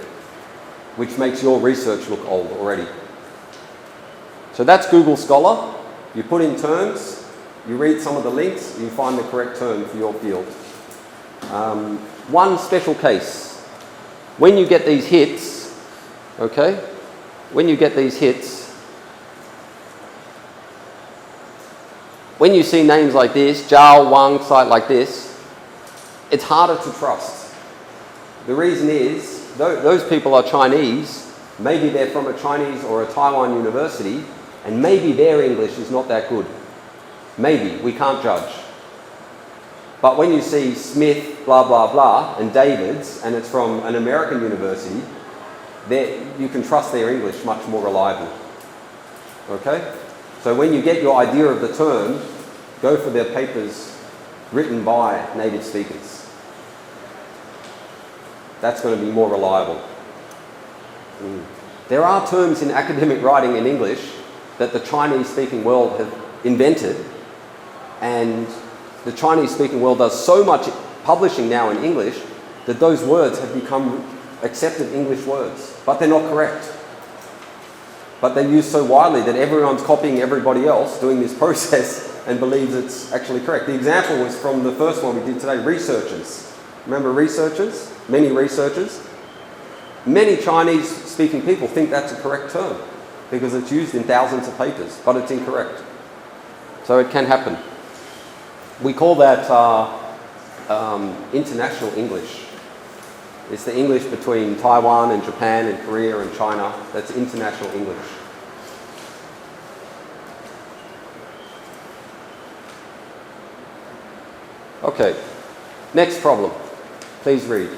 which makes your research look old already. So that's Google Scholar. You put in terms, you read some of the links, you find the correct term for your field. One special case. When you get these hits, okay, when you see names like this, Zhao, Wang, site like this, it's harder to trust. The reason is, those people are Chinese, maybe they're from a Chinese or a Taiwan university, and maybe their English is not that good. Maybe, we can't judge. But when you see Smith, blah, blah, blah, and Davids, and it's from an American university, you can trust their English much more reliably. Okay? So when you get your idea of the term, go for their papers written by native speakers. That's going to be more reliable. There are terms in academic writing in English that the Chinese-speaking world have invented, and the Chinese-speaking world does so much publishing now in English that those words have become accepted English words, but they're not correct. But they're used so widely that everyone's copying everybody else doing this process and believes it's actually correct. The example was from the first one we did today, researchers. Remember researchers? Many researchers. Many Chinese-speaking people think that's a correct term because it's used in thousands of papers, but it's incorrect. So it can happen. We call that international English. It's the English between Taiwan and Japan and Korea and China. That's international English. Okay, next problem. Please read.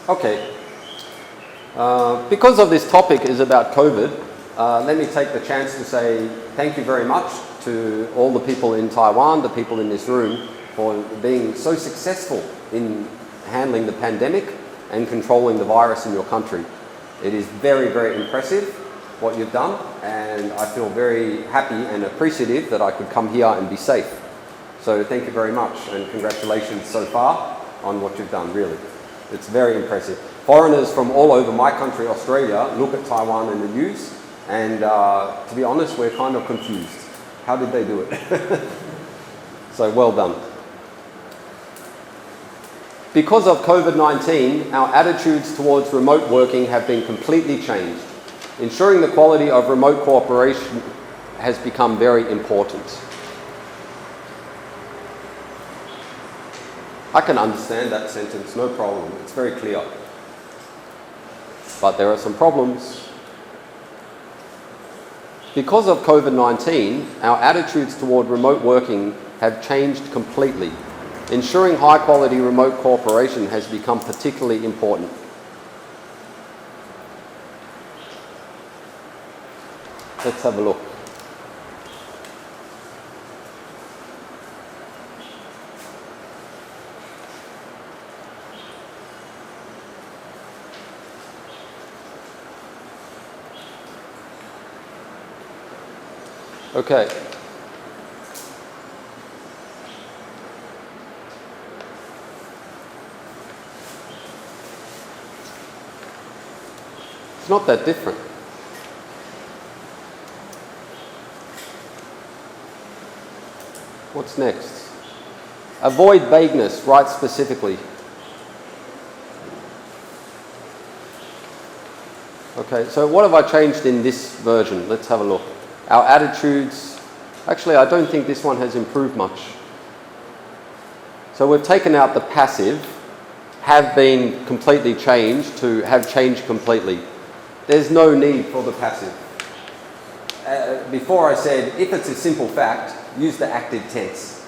Okay. Because of this topic is about COVID, let me take the chance to say thank you very much to all the people in Taiwan, the people in this room, for being so successful in handling the pandemic and controlling the virus in your country. It is very, very impressive what you've done, and I feel very happy and appreciative that I could come here and be safe. So thank you very much, and congratulations so far on what you've done, really. It's very impressive. Foreigners from all over my country, Australia, look at Taiwan in the news, and to be honest, we're kind of confused. How did they do it? So well done. Because of COVID-19, our attitudes towards remote working have been completely changed. Ensuring the quality of remote cooperation has become very important. I can understand that sentence, no problem. It's very clear. But there are some problems. Because of COVID-19, our attitudes toward remote working have changed completely. Ensuring high-quality remote cooperation has become particularly important. Let's have a look. Okay. It's not that different. What's next? Avoid vagueness, write specifically. Okay, so what have I changed in this version? Let's have a look. Our attitudes, actually I don't think this one has improved much. So we've taken out the passive, have been completely changed to have changed completely. There's no need for the passive. Before I said, if it's a simple fact, use the active tense.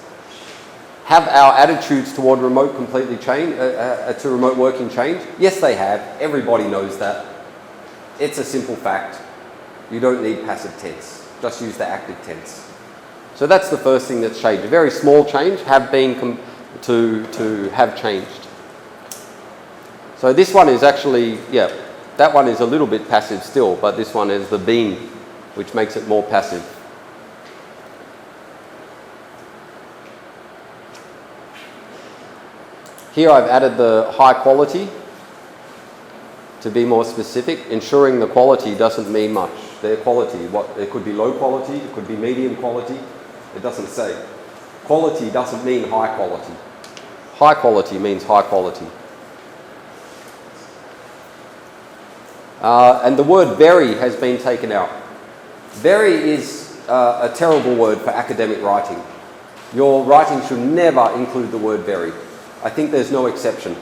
Have our attitudes toward remote completely changed, to remote working changed? Yes, they have. Everybody knows that. It's a simple fact. You don't need passive tense. Just use the active tense. So that's the first thing that's changed. A very small change, have been to have changed. So this one is actually, yeah, that one is a little bit passive still, but this one is the been, which makes it more passive. Here I've added the high quality to be more specific. Ensuring the quality doesn't mean much. Their quality, it could be low quality, it could be medium quality, it doesn't say. Quality doesn't mean high quality. High quality means high quality. And the word very has been taken out. Very is a terrible word for academic writing. Your writing should never include the word very. I think there's no exception.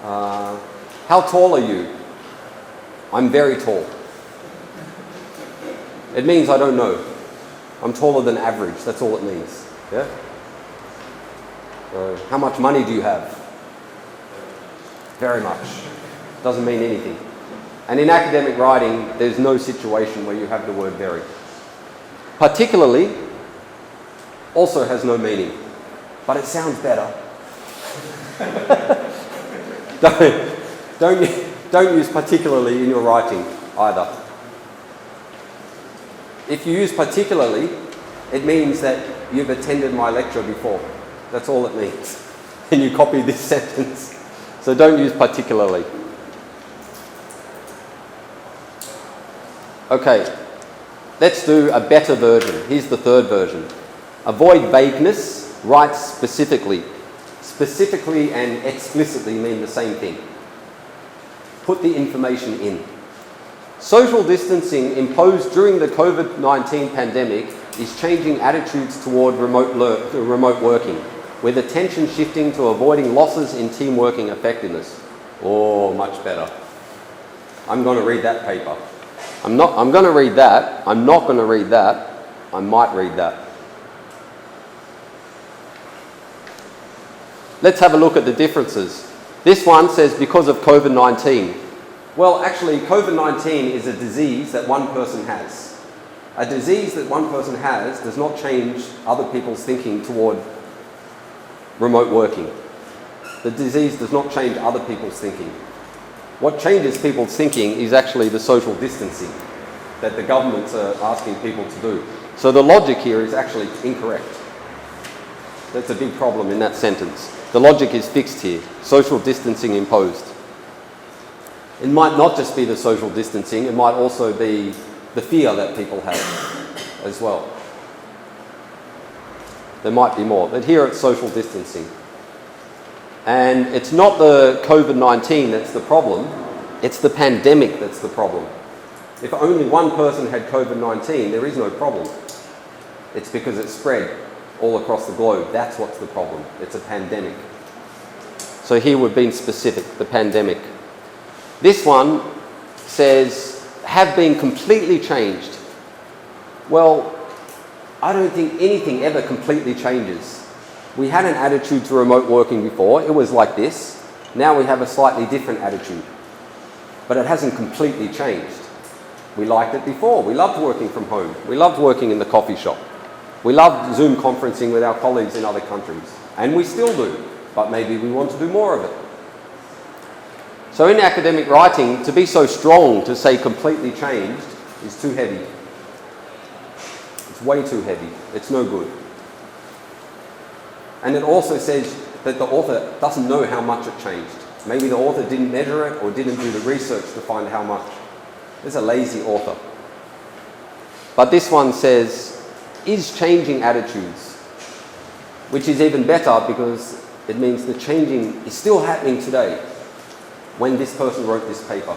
How tall are you? I'm very tall. It means I don't know. I'm taller than average, that's all it means. Yeah? How much money do you have? Very much. Doesn't mean anything. And in academic writing, there's no situation where you have the word very. Particularly also has no meaning, but it sounds better. Don't use particularly in your writing either. If you use particularly, it means that you've attended my lecture before. That's all it means. And you copy this sentence. So don't use particularly. Okay, let's do a better version. Here's the third version. Avoid vagueness, write specifically. Specifically and explicitly mean the same thing. Put the information in. Social distancing imposed during the COVID-19 pandemic is changing attitudes toward remote working, with attention shifting to avoiding losses in team working effectiveness. Oh, much better. I'm going to read that paper. I'm going to read that. I'm not going to read that. I might read that. let's have a look at the differences. This one says because of COVID-19. Well, actually, COVID-19 is a disease that one person has. A disease that one person has does not change other people's thinking toward remote working. The disease does not change other people's thinking. What changes people's thinking is actually the social distancing that the governments are asking people to do. So the logic here is actually incorrect. That's a big problem in that sentence. The logic is fixed here. Social distancing imposed. It might not just be the social distancing, it might also be the fear that people have as well. There might be more, but here it's social distancing. And it's not the COVID-19 that's the problem, it's the pandemic that's the problem. If only one person had COVID-19, there is no problem. It's because it's spread all across the globe. That's what's the problem. It's a pandemic. So here we've been specific, the pandemic. This one says, have been completely changed. Well, I don't think anything ever completely changes. We had an attitude to remote working before. It was like this. Now we have a slightly different attitude. But it hasn't completely changed. We liked it before. We loved working from home. We loved working in the coffee shop. We loved Zoom conferencing with our colleagues in other countries. And we still do. But maybe we want to do more of it. So in academic writing, to be so strong to say completely changed is too heavy. It's way too heavy. It's no good. And it also says that the author doesn't know how much it changed. Maybe the author didn't measure it or didn't do the research to find how much. It's a lazy author. But this one says, is changing attitudes, which is even better because it means the changing is still happening today when this person wrote this paper.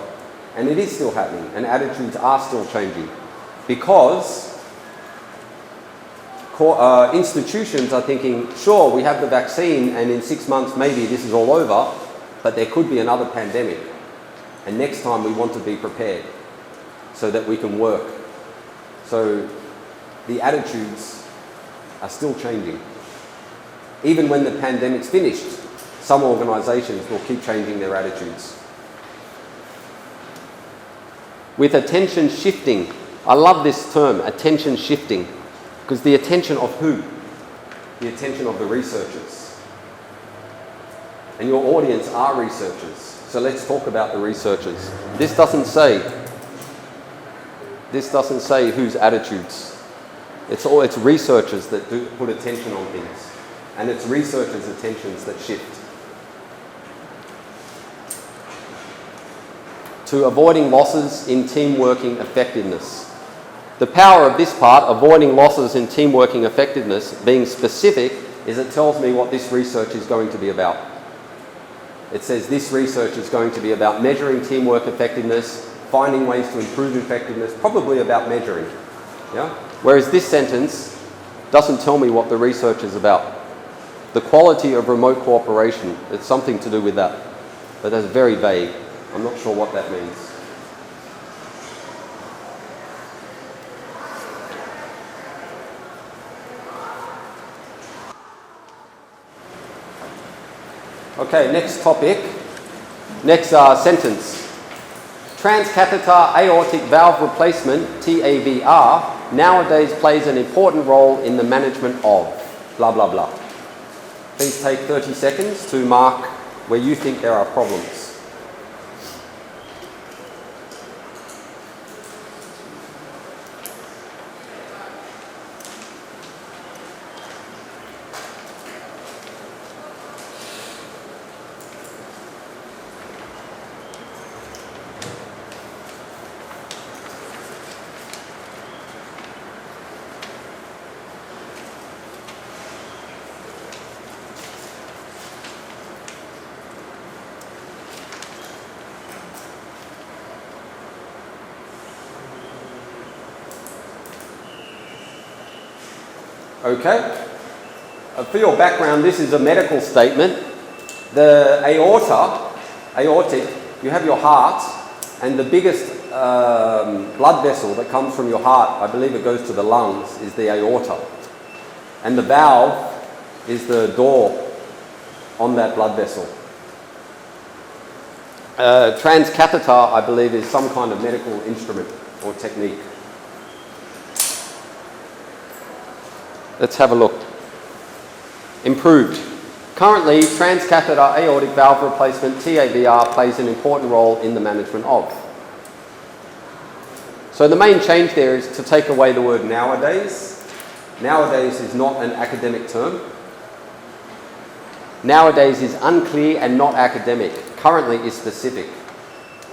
And it is still happening, and attitudes are still changing because institutions are thinking, sure, we have the vaccine and in 6 months maybe this is all over, but there could be another pandemic. And next time we want to be prepared so that we can work. So the attitudes are still changing. Even when the pandemic's finished, some organisations will keep changing their attitudes. With attention shifting, I love this term, attention shifting, because the attention of who? The attention of the researchers. And your audience are researchers. So let's talk about the researchers. This doesn't say whose attitudes. It's researchers that do put attention on things. And it's researchers' attentions that shift. To avoiding losses in team working effectiveness. The power of this part, avoiding losses in team working effectiveness, being specific, is it tells me what this research is going to be about. It says this research is going to be about measuring teamwork effectiveness, finding ways to improve effectiveness, probably about measuring. Yeah? Whereas this sentence doesn't tell me what the research is about. The quality of remote cooperation, it's something to do with that. But that's very vague. I'm not sure what that means. Okay, next topic. Next sentence. Transcatheter aortic valve replacement, TAVR, nowadays plays an important role in the management of blah, blah, blah. Please take 30 seconds to mark where you think there are problems. Okay, for your background, this is a medical statement. The aortic, you have your heart, and the biggest blood vessel that comes from your heart, I believe it goes to the lungs, is the aorta. And the valve is the door on that blood vessel. Transcatheter, I believe, is some kind of medical instrument or technique. Let's have a look. Improved. Currently, transcatheter aortic valve replacement, TAVR, plays an important role in the management of. So the main change there is to take away the word nowadays. Nowadays is not an academic term. Nowadays is unclear and not academic. Currently is specific.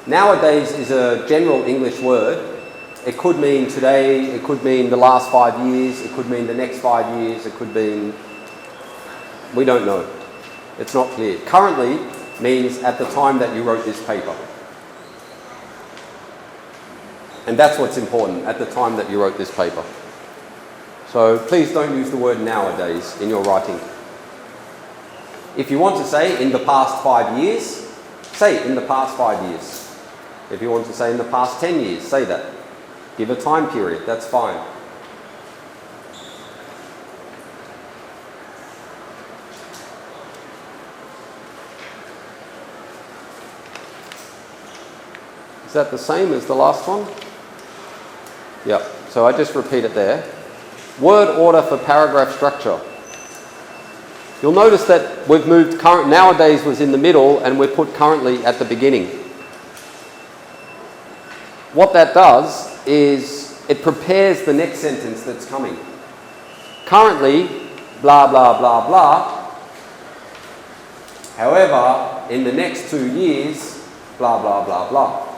Nowadays is a general English word. It could mean today, it could mean the last 5 years, it could mean the next 5 years, it could mean, we don't know. It's not clear. Currently means at the time that you wrote this paper. And that's what's important, at the time that you wrote this paper. So please don't use the word nowadays in your writing. If you want to say in the past 5 years, say in the past 5 years. If you want to say in the past 10 years, say that. Give a time period, that's fine. Is that the same as the last one? Yep, so I just repeat it there. Word order for paragraph structure. You'll notice that we've moved current, nowadays was in the middle and we've put currently at the beginning. What that does is it prepares the next sentence that's coming. Currently, blah, blah, blah, blah. However, in the next 2 years, blah, blah, blah, blah.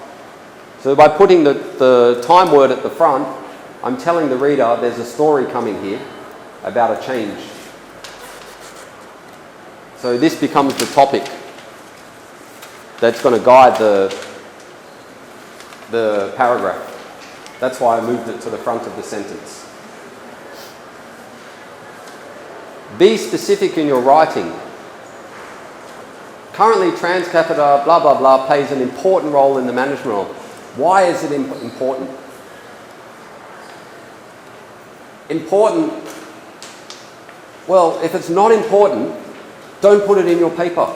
So by putting the time word at the front, I'm telling the reader there's a story coming here about a change. So this becomes the topic that's going to guide the paragraph. That's why I moved it to the front of the sentence. Be specific in your writing. Currently, transcatheter blah blah blah plays an important role in the management of. Why is it important? Important, well, if it's not important, don't put it in your paper.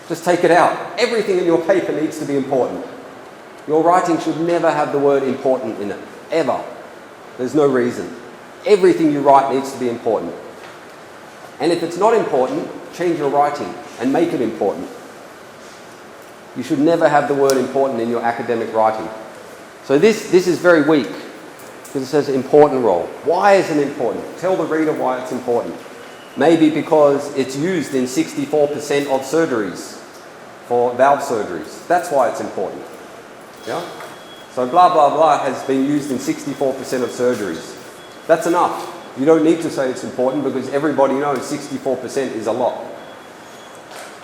Just take it out. Everything in your paper needs to be important. Your writing should never have the word important in it, ever. There's no reason. Everything you write needs to be important. And if it's not important, change your writing and make it important. You should never have the word important in your academic writing. So this is very weak because it says important role. Why is it important? Tell the reader why it's important. Maybe because it's used in 64% of surgeries for valve surgeries. That's why it's important. Yeah? So blah, blah, blah has been used in 64% of surgeries. That's enough. You don't need to say it's important because everybody knows 64% is a lot.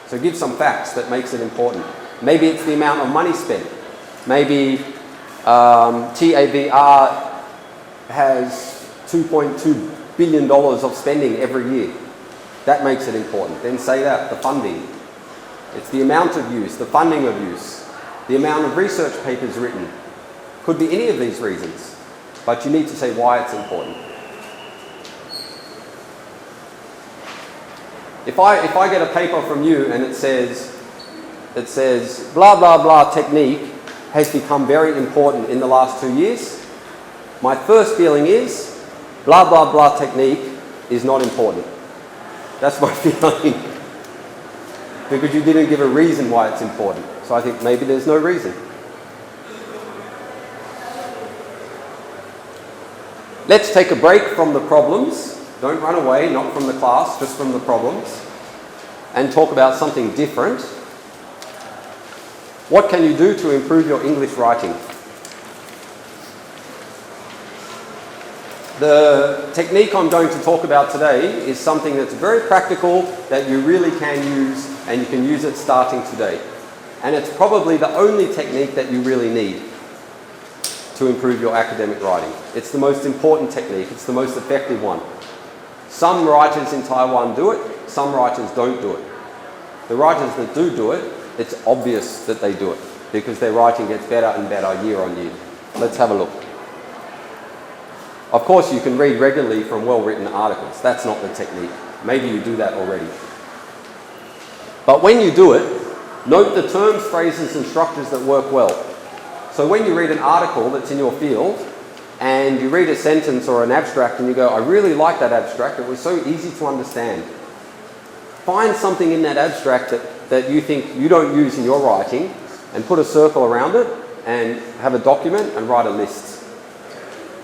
So give some facts that makes it important. Maybe it's the amount of money spent. Maybe TAVR has $2.2 billion of spending every year. That makes it important. Then say that, the funding. It's the amount of use, the funding of use, the amount of research papers written. Could be any of these reasons, but you need to say why it's important. If I get a paper from you and it says blah blah blah technique has become very important in the last 2 years, my first feeling is blah blah blah technique is not important. That's my feeling. Because you didn't give a reason why it's important. So I think maybe there's no reason. Let's take a break from the problems. Don't run away, not from the class, just from the problems. And talk about something different. What can you do to improve your English writing? The technique I'm going to talk about today is something that's very practical that you really can use, and you can use it starting today. And it's probably the only technique that you really need to improve your academic writing. It's the most important technique. It's the most effective one. Some writers in Taiwan do it, some writers don't do it. The writers that do it, it's obvious that they do it because their writing gets better and better year on year. Let's have a look. Of course, you can read regularly from well-written articles. That's not the technique. Maybe you do that already. But when you do it, note the terms, phrases and structures that work well. So when you read an article that's in your field and you read a sentence or an abstract and you go, I really like that abstract, it was so easy to understand. Find something in that abstract that you think you don't use in your writing and put a circle around it and have a document and write a list.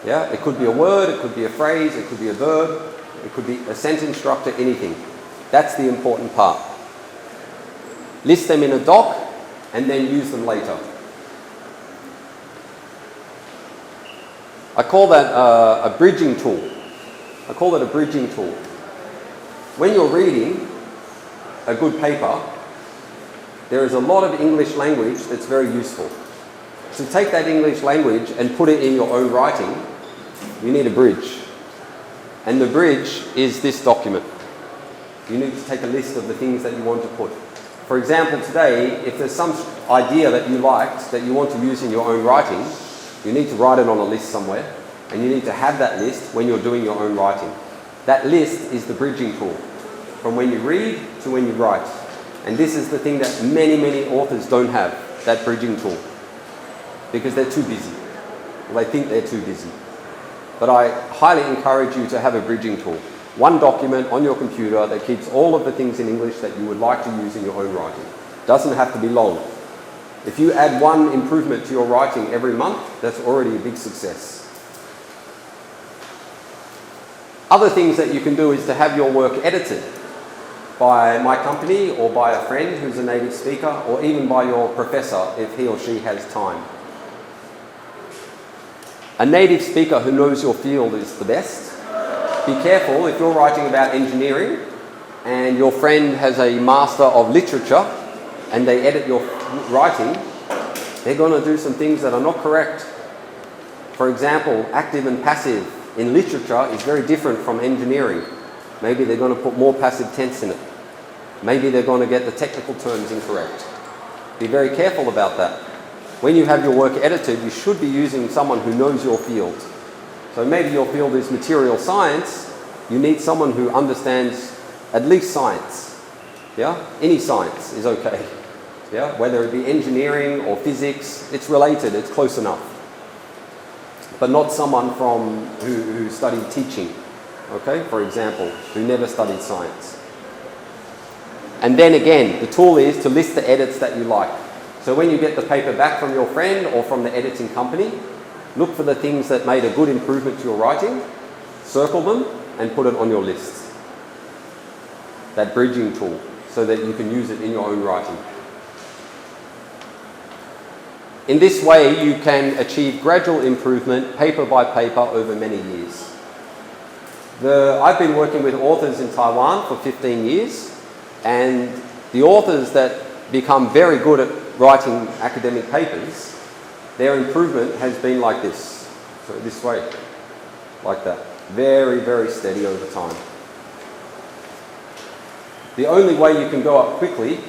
Yeah, it could be a word, it could be a phrase, it could be a verb, it could be a sentence structure, anything. That's the important part. List them in a doc and then use them later. I call that a bridging tool. I call it a bridging tool. When you're reading a good paper, there is a lot of English language that's very useful. To take that English language and put it in your own writing, you need a bridge. And the bridge is this document. You need to take a list of the things that you want to put. For example, today, if there's some idea that you liked that you want to use in your own writing, you need to write it on a list somewhere, and you need to have that list when you're doing your own writing. That list is the bridging tool, from when you read to when you write. And this is the thing that many, many authors don't have, that bridging tool, because they're too busy. Well, they think they're too busy. But I highly encourage you to have a bridging tool. One document on your computer that keeps all of the things in English that you would like to use in your own writing. Doesn't have to be long. If you add one improvement to your writing every month, that's already a big success. Other things that you can do is to have your work edited by my company or by a friend who's a native speaker, or even by your professor if he or she has time. A native speaker who knows your field is the best. Be careful if you're writing about engineering and your friend has a Master of Literature and they edit your writing, they're going to do some things that are not correct. For example, active and passive in literature is very different from engineering. Maybe they're going to put more passive tense in it. Maybe they're going to get the technical terms incorrect. Be very careful about that. When you have your work edited, you should be using someone who knows your field. So maybe your field is material science. You need someone who understands at least science. Yeah? Any science is okay. Yeah? Whether it be engineering or physics, it's related, it's close enough. But not someone who studied teaching, okay, for example, who never studied science. And then again, the tool is to list the edits that you like. So when you get the paper back from your friend or from the editing company, look for the things that made a good improvement to your writing, circle them, and put it on your list. That bridging tool, so that you can use it in your own writing. In this way, you can achieve gradual improvement, paper by paper, over many years. I've been working with authors in Taiwan for 15 years, and the authors that become very good at writing academic papers, their improvement has been like this. So this way, like that. Very, very steady over time. The only way you can go up quickly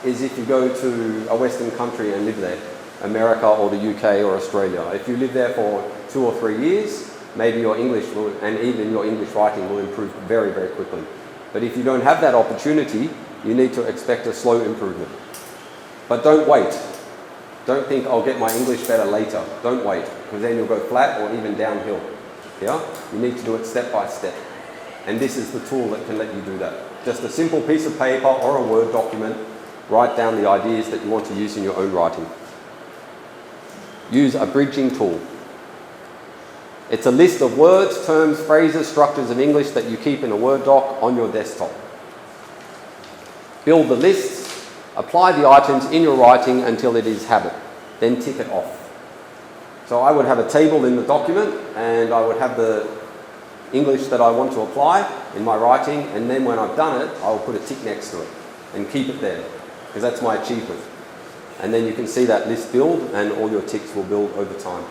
is if you go to a Western country and live there. America or the UK or Australia. If you live there for 2 or 3 years, maybe your English will, and even your English writing will improve very, very quickly. But if you don't have that opportunity, you need to expect a slow improvement. But don't wait. Don't think, I'll get my English better later. Don't wait, because then you'll go flat or even downhill. Yeah? You need to do it step by step. And this is the tool that can let you do that. Just a simple piece of paper or a Word document, write down the ideas that you want to use in your own writing. Use a bridging tool. It's a list of words, terms, phrases, structures of English that you keep in a Word doc on your desktop. Build the lists, apply the items in your writing until it is habit, then tick it off. So I would have a table in the document and I would have the English that I want to apply in my writing, and then when I've done it, I will put a tick next to it and keep it there, because that's my achievement. And then you can see that list build, and all your ticks will build over time.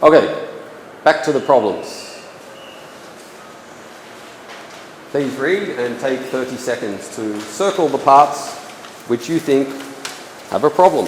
Okay, back to the problems. Please read and take 30 seconds to circle the parts which you think have a problem.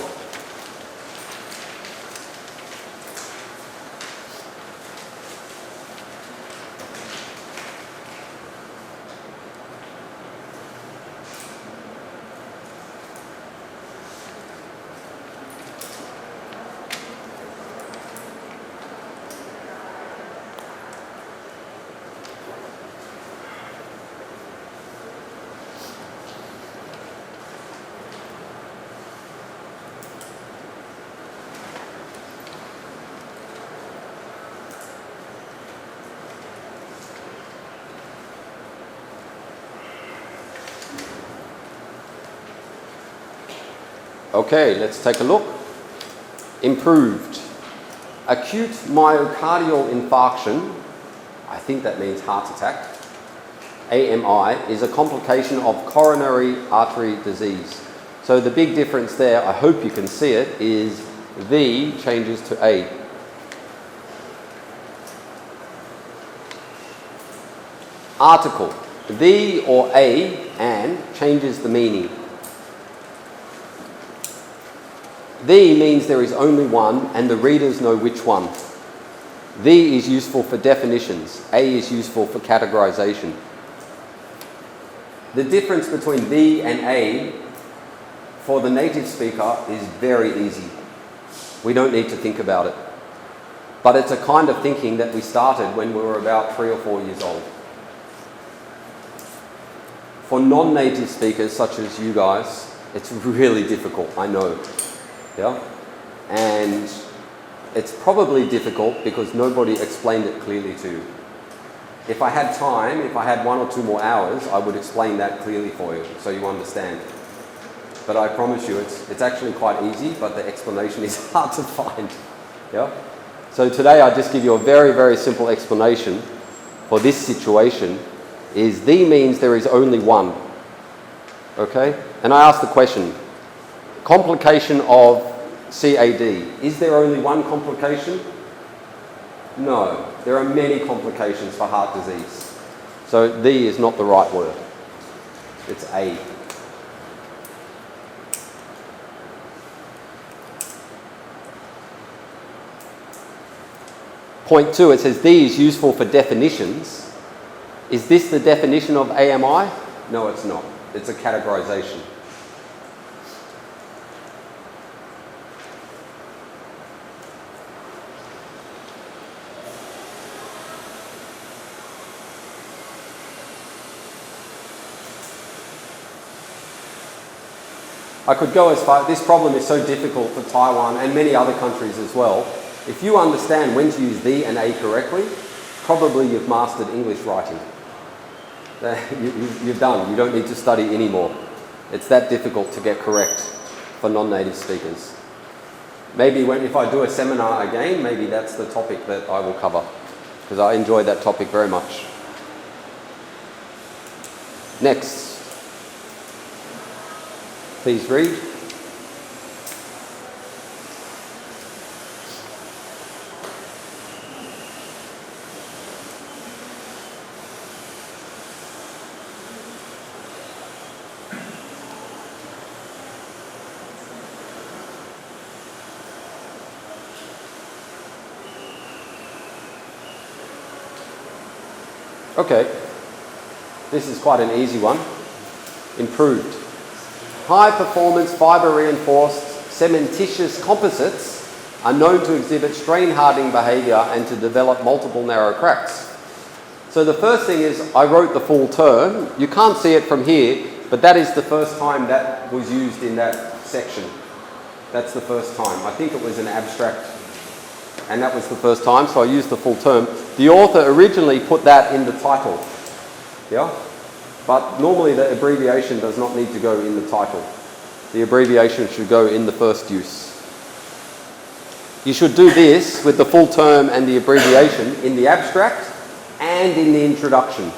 Okay, let's take a look. Improved. Acute myocardial infarction, I think that means heart attack, AMI, is a complication of coronary artery disease. So the big difference there, I hope you can see it, is V changes to A. Article. The or a and changes the meaning. The means there is only one and the readers know which one. The is useful for definitions. A is useful for categorization. The difference between the and a for the native speaker is very easy. We don't need to think about it. But it's a kind of thinking that we started when we were about 3 or 4 years old. For non-native speakers such as you guys, it's really difficult, I know. Yeah? And it's probably difficult because nobody explained it clearly to you. If I had time, if I had 1 or 2 more hours, I would explain that clearly for you so you understand. But I promise you it's actually quite easy, but the explanation is hard to find. Yeah? So today I just give you a very, very simple explanation for this situation. Is the means there is only one. Okay? And I ask the question, complication of CAD, is there only one complication? No, there are many complications for heart disease. So the is not the right word. It's A. Point 2, it says the is useful for definitions. Is this the definition of AMI? No, it's not. It's a categorization. I could go as far, this problem is so difficult for Taiwan and many other countries as well. If you understand when to use the and a correctly, probably you've mastered English writing. You've done. You don't need to study anymore. It's that difficult to get correct for non-native speakers. Maybe if I do a seminar again, maybe that's the topic that I will cover, because I enjoyed that topic very much. Next. Please read. Okay, this is quite an easy one. Improved. High performance fibre reinforced cementitious composites are known to exhibit strain hardening behaviour and to develop multiple narrow cracks. So the first thing is I wrote the full term. You can't see it from here, but that is the first time that was used in that section. That's the first time. I think it was an abstract, and that was the first time, so I used the full term. The author originally put that in the title. Yeah? But normally the abbreviation does not need to go in the title. The abbreviation should go in the first use. You should do this with the full term and the abbreviation in the abstract and in the introduction,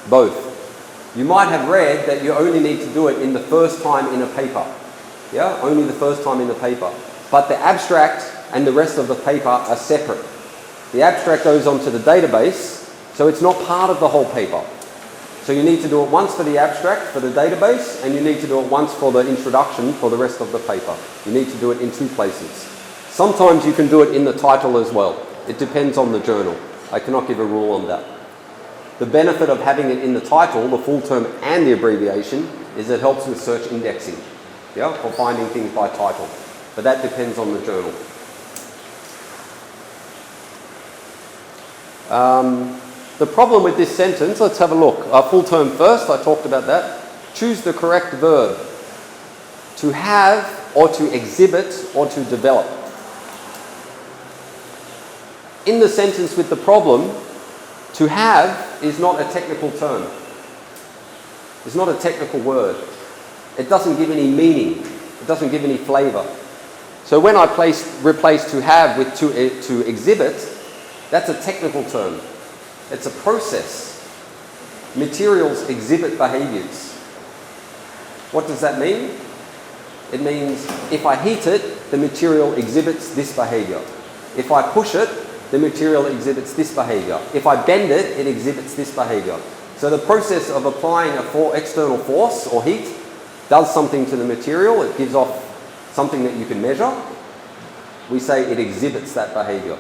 both. You might have read that you only need to do it in the first time in a paper. Yeah, only the first time in the paper. But the abstract and the rest of the paper are separate. The abstract goes onto the database, so it's not part of the whole paper. So you need to do it once for the abstract, for the database, and you need to do it once for the introduction for the rest of the paper. You need to do it in 2 places. Sometimes you can do it in the title as well. It depends on the journal. I cannot give a rule on that. The benefit of having it in the title, the full term and the abbreviation, is it helps with search indexing, yeah, for finding things by title. But that depends on the journal. The problem with this sentence, let's have a look. Full term first, I talked about that. Choose the correct verb. To have, or to exhibit, or to develop. In the sentence with the problem, to have is not a technical term. It's not a technical word. It doesn't give any meaning. It doesn't give any flavour. So when I replace to have with to exhibit, that's a technical term. It's a process. Materials exhibit behaviours. What does that mean? It means if I heat it, the material exhibits this behaviour. If I push it, the material exhibits this behaviour. If I bend it, it exhibits this behaviour. So the process of applying external force or heat does something to the material. It gives off something that you can measure. We say it exhibits that behaviour.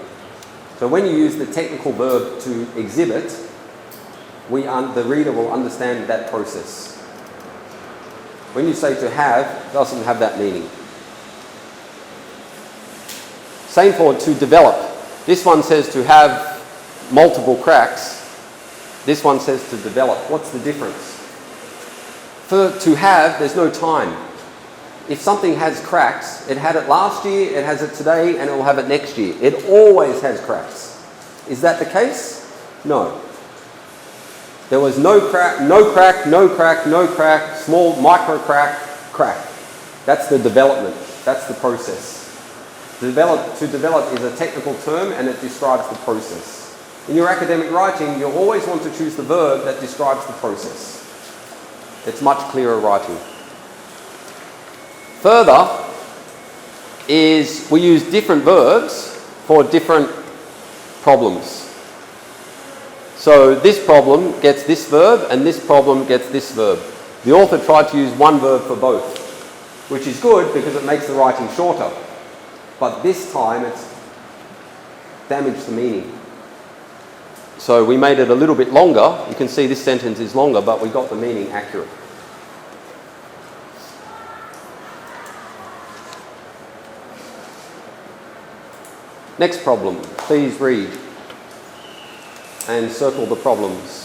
So when you use the technical verb to exhibit, the reader will understand that process. When you say to have, it doesn't have that meaning. Same for to develop. This one says to have multiple cracks. This one says to develop. What's the difference? For to have, there's no time. If something has cracks, it had it last year, it has it today, and it will have it next year. It always has cracks. Is that the case? No. There was no crack, no crack, no crack, no crack, small micro crack, crack. That's the development. That's the process. To develop is a technical term and it describes the process. In your academic writing, you'll always want to choose the verb that describes the process. It's much clearer writing. Further is we use different verbs for different problems. So this problem gets this verb and this problem gets this verb. The author tried to use one verb for both, which is good because it makes the writing shorter. But this time it's damaged the meaning. So we made it a little bit longer. You can see this sentence is longer, but we got the meaning accurate. Next problem, please read and circle the problems.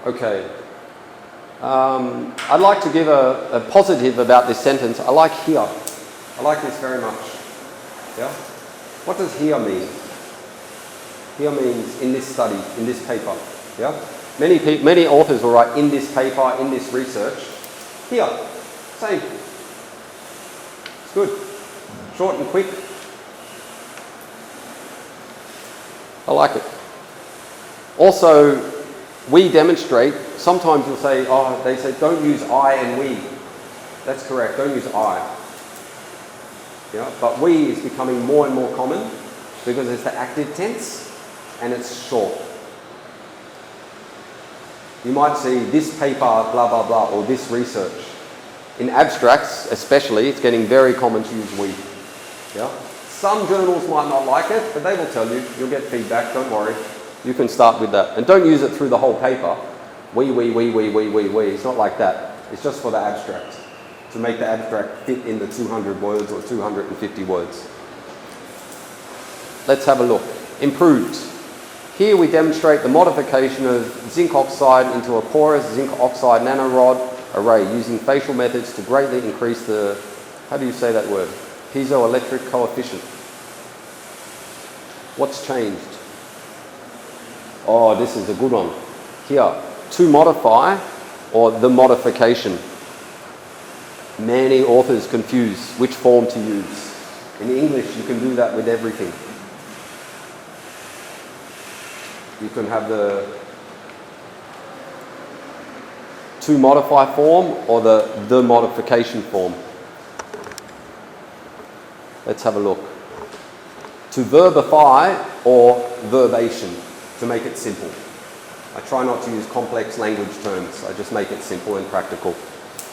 Okay. I'd like to give a positive about this sentence. I like here. I like this very much. Yeah? What does here mean? Here means in this study, in this paper. Yeah? Many authors will write in this paper, in this research. Here. Same. It's good. Short and quick. I like it. Also, we demonstrate, sometimes you'll say, they say don't use I and we. That's correct, don't use I. Yeah? But we is becoming more and more common because it's the active tense and it's short. You might see this paper, blah, blah, blah, or this research. In abstracts, especially, it's getting very common to use we. Yeah? Some journals might not like it, but they will tell you. You'll get feedback, don't worry. You can start with that. And don't use it through the whole paper. We. It's not like that. It's just for the abstract. To make the abstract fit in the 200 words or 250 words. Let's have a look. Improved. Here we demonstrate the modification of zinc oxide into a porous zinc oxide nanorod array using facial methods to greatly increase the, how do you say that word? Piezoelectric coefficient. What's changed? Oh, this is a good one. Here, to modify or the modification. Many authors confuse which form to use. In English, you can do that with everything. You can have the to modify form or the modification form. Let's have a look. To verbify or verbation. to make it simple. I try not to use complex language terms. I just make it simple and practical.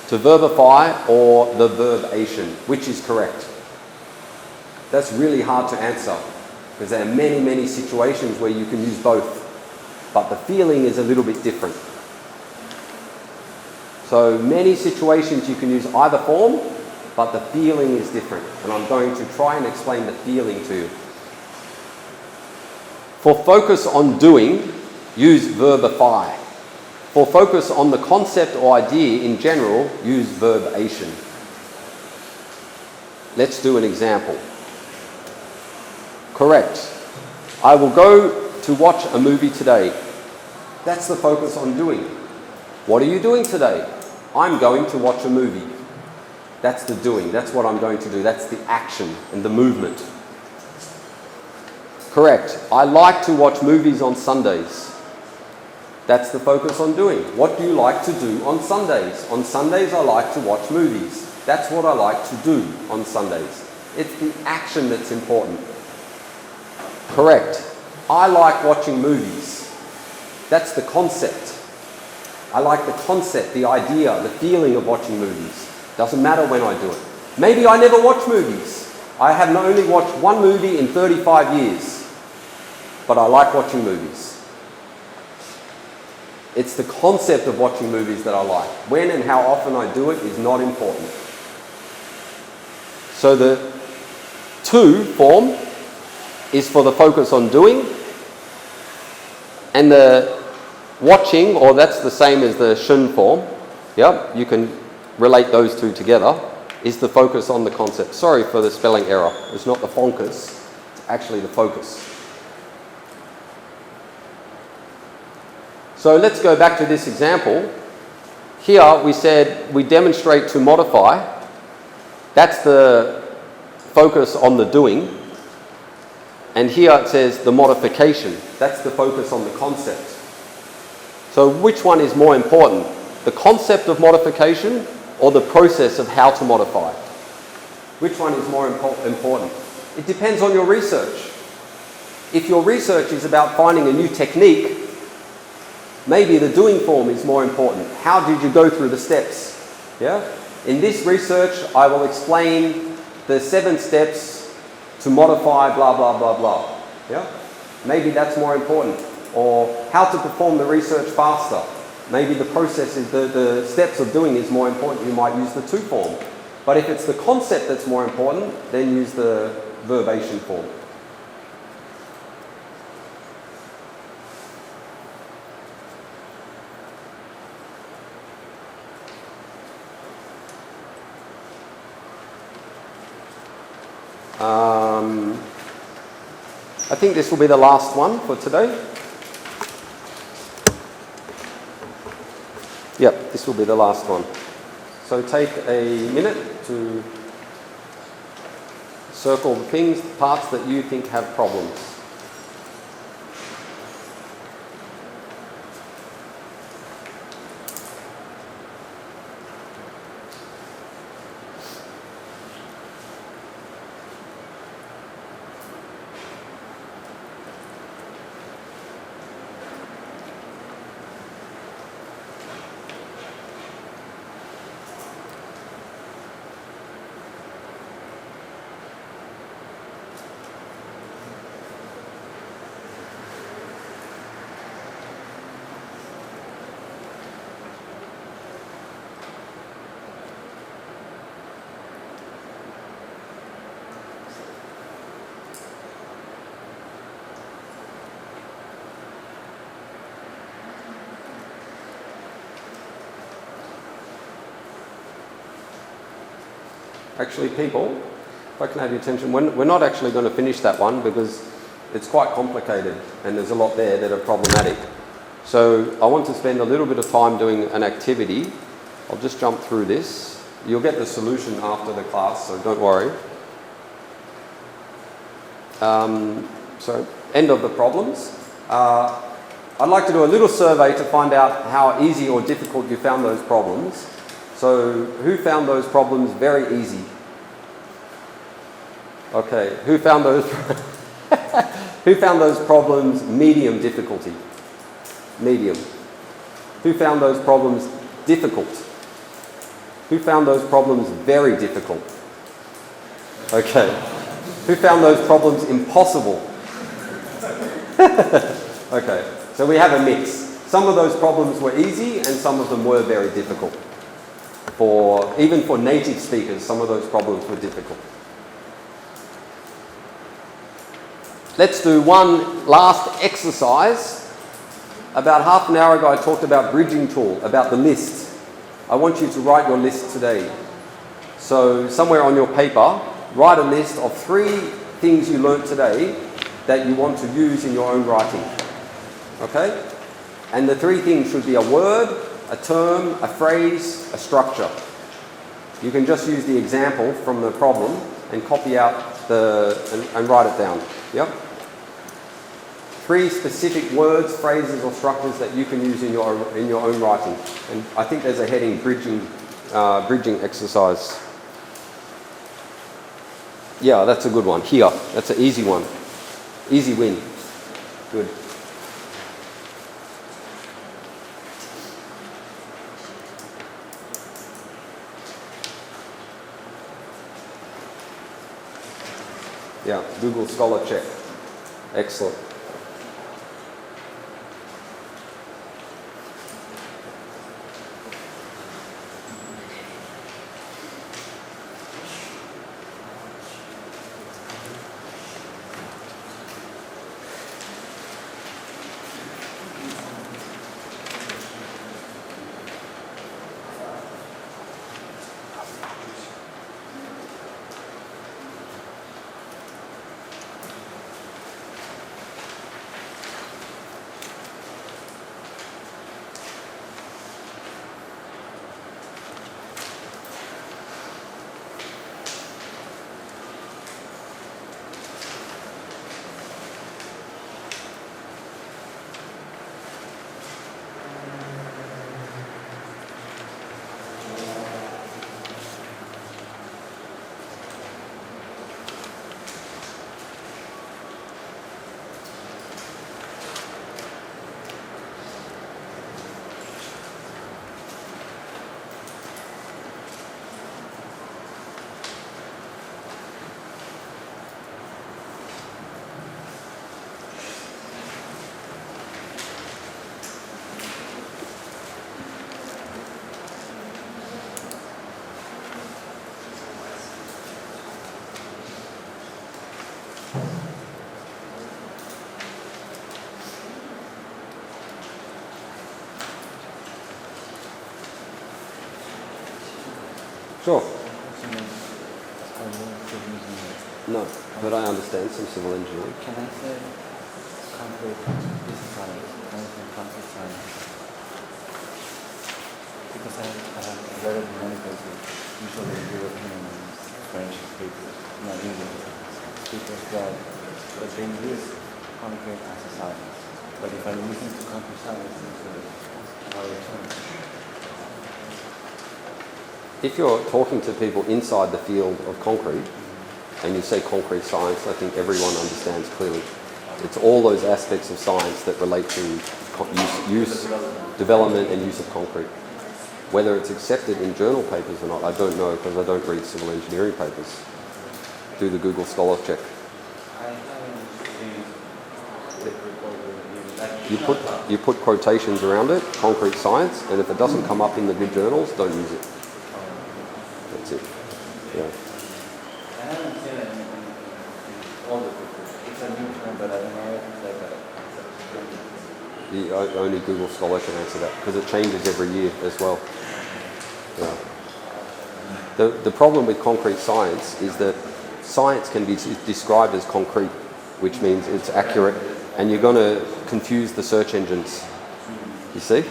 To verbify or the verbation, which is correct? That's really hard to answer because there are many, many situations where you can use both, but the feeling is a little bit different. So many situations you can use either form, but the feeling is different. And I'm going to try and explain the feeling to you. For focus on doing, use verbify. For focus on the concept or idea in general, use verbation. Let's do an example. Correct. I will go to watch a movie today. That's the focus on doing. What are you doing today? I'm going to watch a movie. That's the doing. That's what I'm going to do. That's the action and the movement. Correct. I like to watch movies on Sundays. That's the focus on doing. What do you like to do on Sundays? On Sundays, I like to watch movies. That's what I like to do on Sundays. It's the action that's important. Correct. I like watching movies. That's the concept. I like the concept, the idea, the feeling of watching movies. Doesn't matter when I do it. Maybe I never watch movies. I have only watched one movie in 35 years. But I like watching movies. It's the concept of watching movies that I like. When and how often I do it is not important. So the to form is for the focus on doing, and the watching, or that's the same as the shun form, yep, you can relate those two together, is the focus on the concept. Sorry for the spelling error. It's not the focus, it's actually the focus. So let's go back to this example. Here we said we demonstrate to modify. That's the focus on the doing. And here it says the modification. That's the focus on the concept. So which one is more important? The concept of modification or the process of how to modify? Which one is more important? It depends on your research. If your research is about finding a new technique, maybe the doing form is more important. How did you go through the steps? Yeah? In this research, I will explain the 7 steps to modify blah, blah, blah, blah. Yeah? Maybe that's more important. Or how to perform the research faster. Maybe the process is the steps of doing is more important. You might use the to form. But if it's the concept that's more important, then use the verbation form. I think this will be the last one for today. Yep, this will be the last one. So take a minute to circle the things, parts that you think have problems. Actually, people, if I can have your attention, we're not actually going to finish that one because it's quite complicated and there's a lot there that are problematic. So I want to spend a little bit of time doing an activity. I'll just jump through this. You'll get the solution after the class, so don't worry. So, end of the problems. I'd like to do a little survey to find out how easy or difficult you found those problems. So, who found those problems very easy? Okay, who found those? Who found those problems medium difficulty? Medium. Who found those problems difficult? Who found those problems very difficult? Okay. Who found those problems impossible? Okay. So we have a mix. Some of those problems were easy and some of them were very difficult. Even for native speakers, some of those problems were difficult. Let's do one last exercise. About half an hour ago I talked about bridging tool, about the list. I want you to write your list today. So somewhere on your paper, write a list of 3 things you learnt today that you want to use in your own writing. Okay? And the 3 things should be a word, a term, a phrase, a structure. You can just use the example from the problem and copy out and write it down. Yep? 3 specific words, phrases or structures that you can use in your own writing. And I think there's a heading, bridging exercise. Yeah, that's a good one. Here, that's an easy one. Easy win. Good. Yeah, Google Scholar check. Excellent. Sure. No, but I understand some civil engineering. Can I say concrete is science? Can I say concrete science? Because I have read it in many places, usually European and French papers, not English papers, that they use concrete as a science. But if I'm using to concrete science, it's our term. If you're talking to people inside the field of concrete and you say concrete science, I think everyone understands clearly. It's all those aspects of science that relate to use, development and use of concrete. Whether it's accepted in journal papers or not, I don't know because I don't read civil engineering papers. Do the Google Scholar check. You put quotations around it, concrete science, and if it doesn't come up in the good journals, don't use it. That's it. Yeah. I haven't seen it in all the papers. It's a new term, but I don't know if it's like a... Only Google Scholar can answer that because it changes every year as well. Yeah. The problem with concrete science is that science can be described as concrete, which means it's accurate, and you're going to confuse the search engines. You see?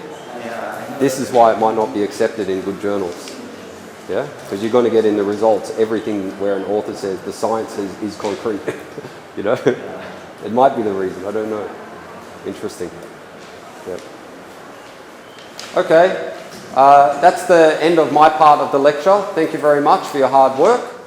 This is why it might not be accepted in good journals. Yeah? Because you're going to get in the results everything where an author says the science is concrete. You know? It might be the reason. I don't know. Interesting. Yep. Okay. That's the end of my part of the lecture. Thank you very much for your hard work.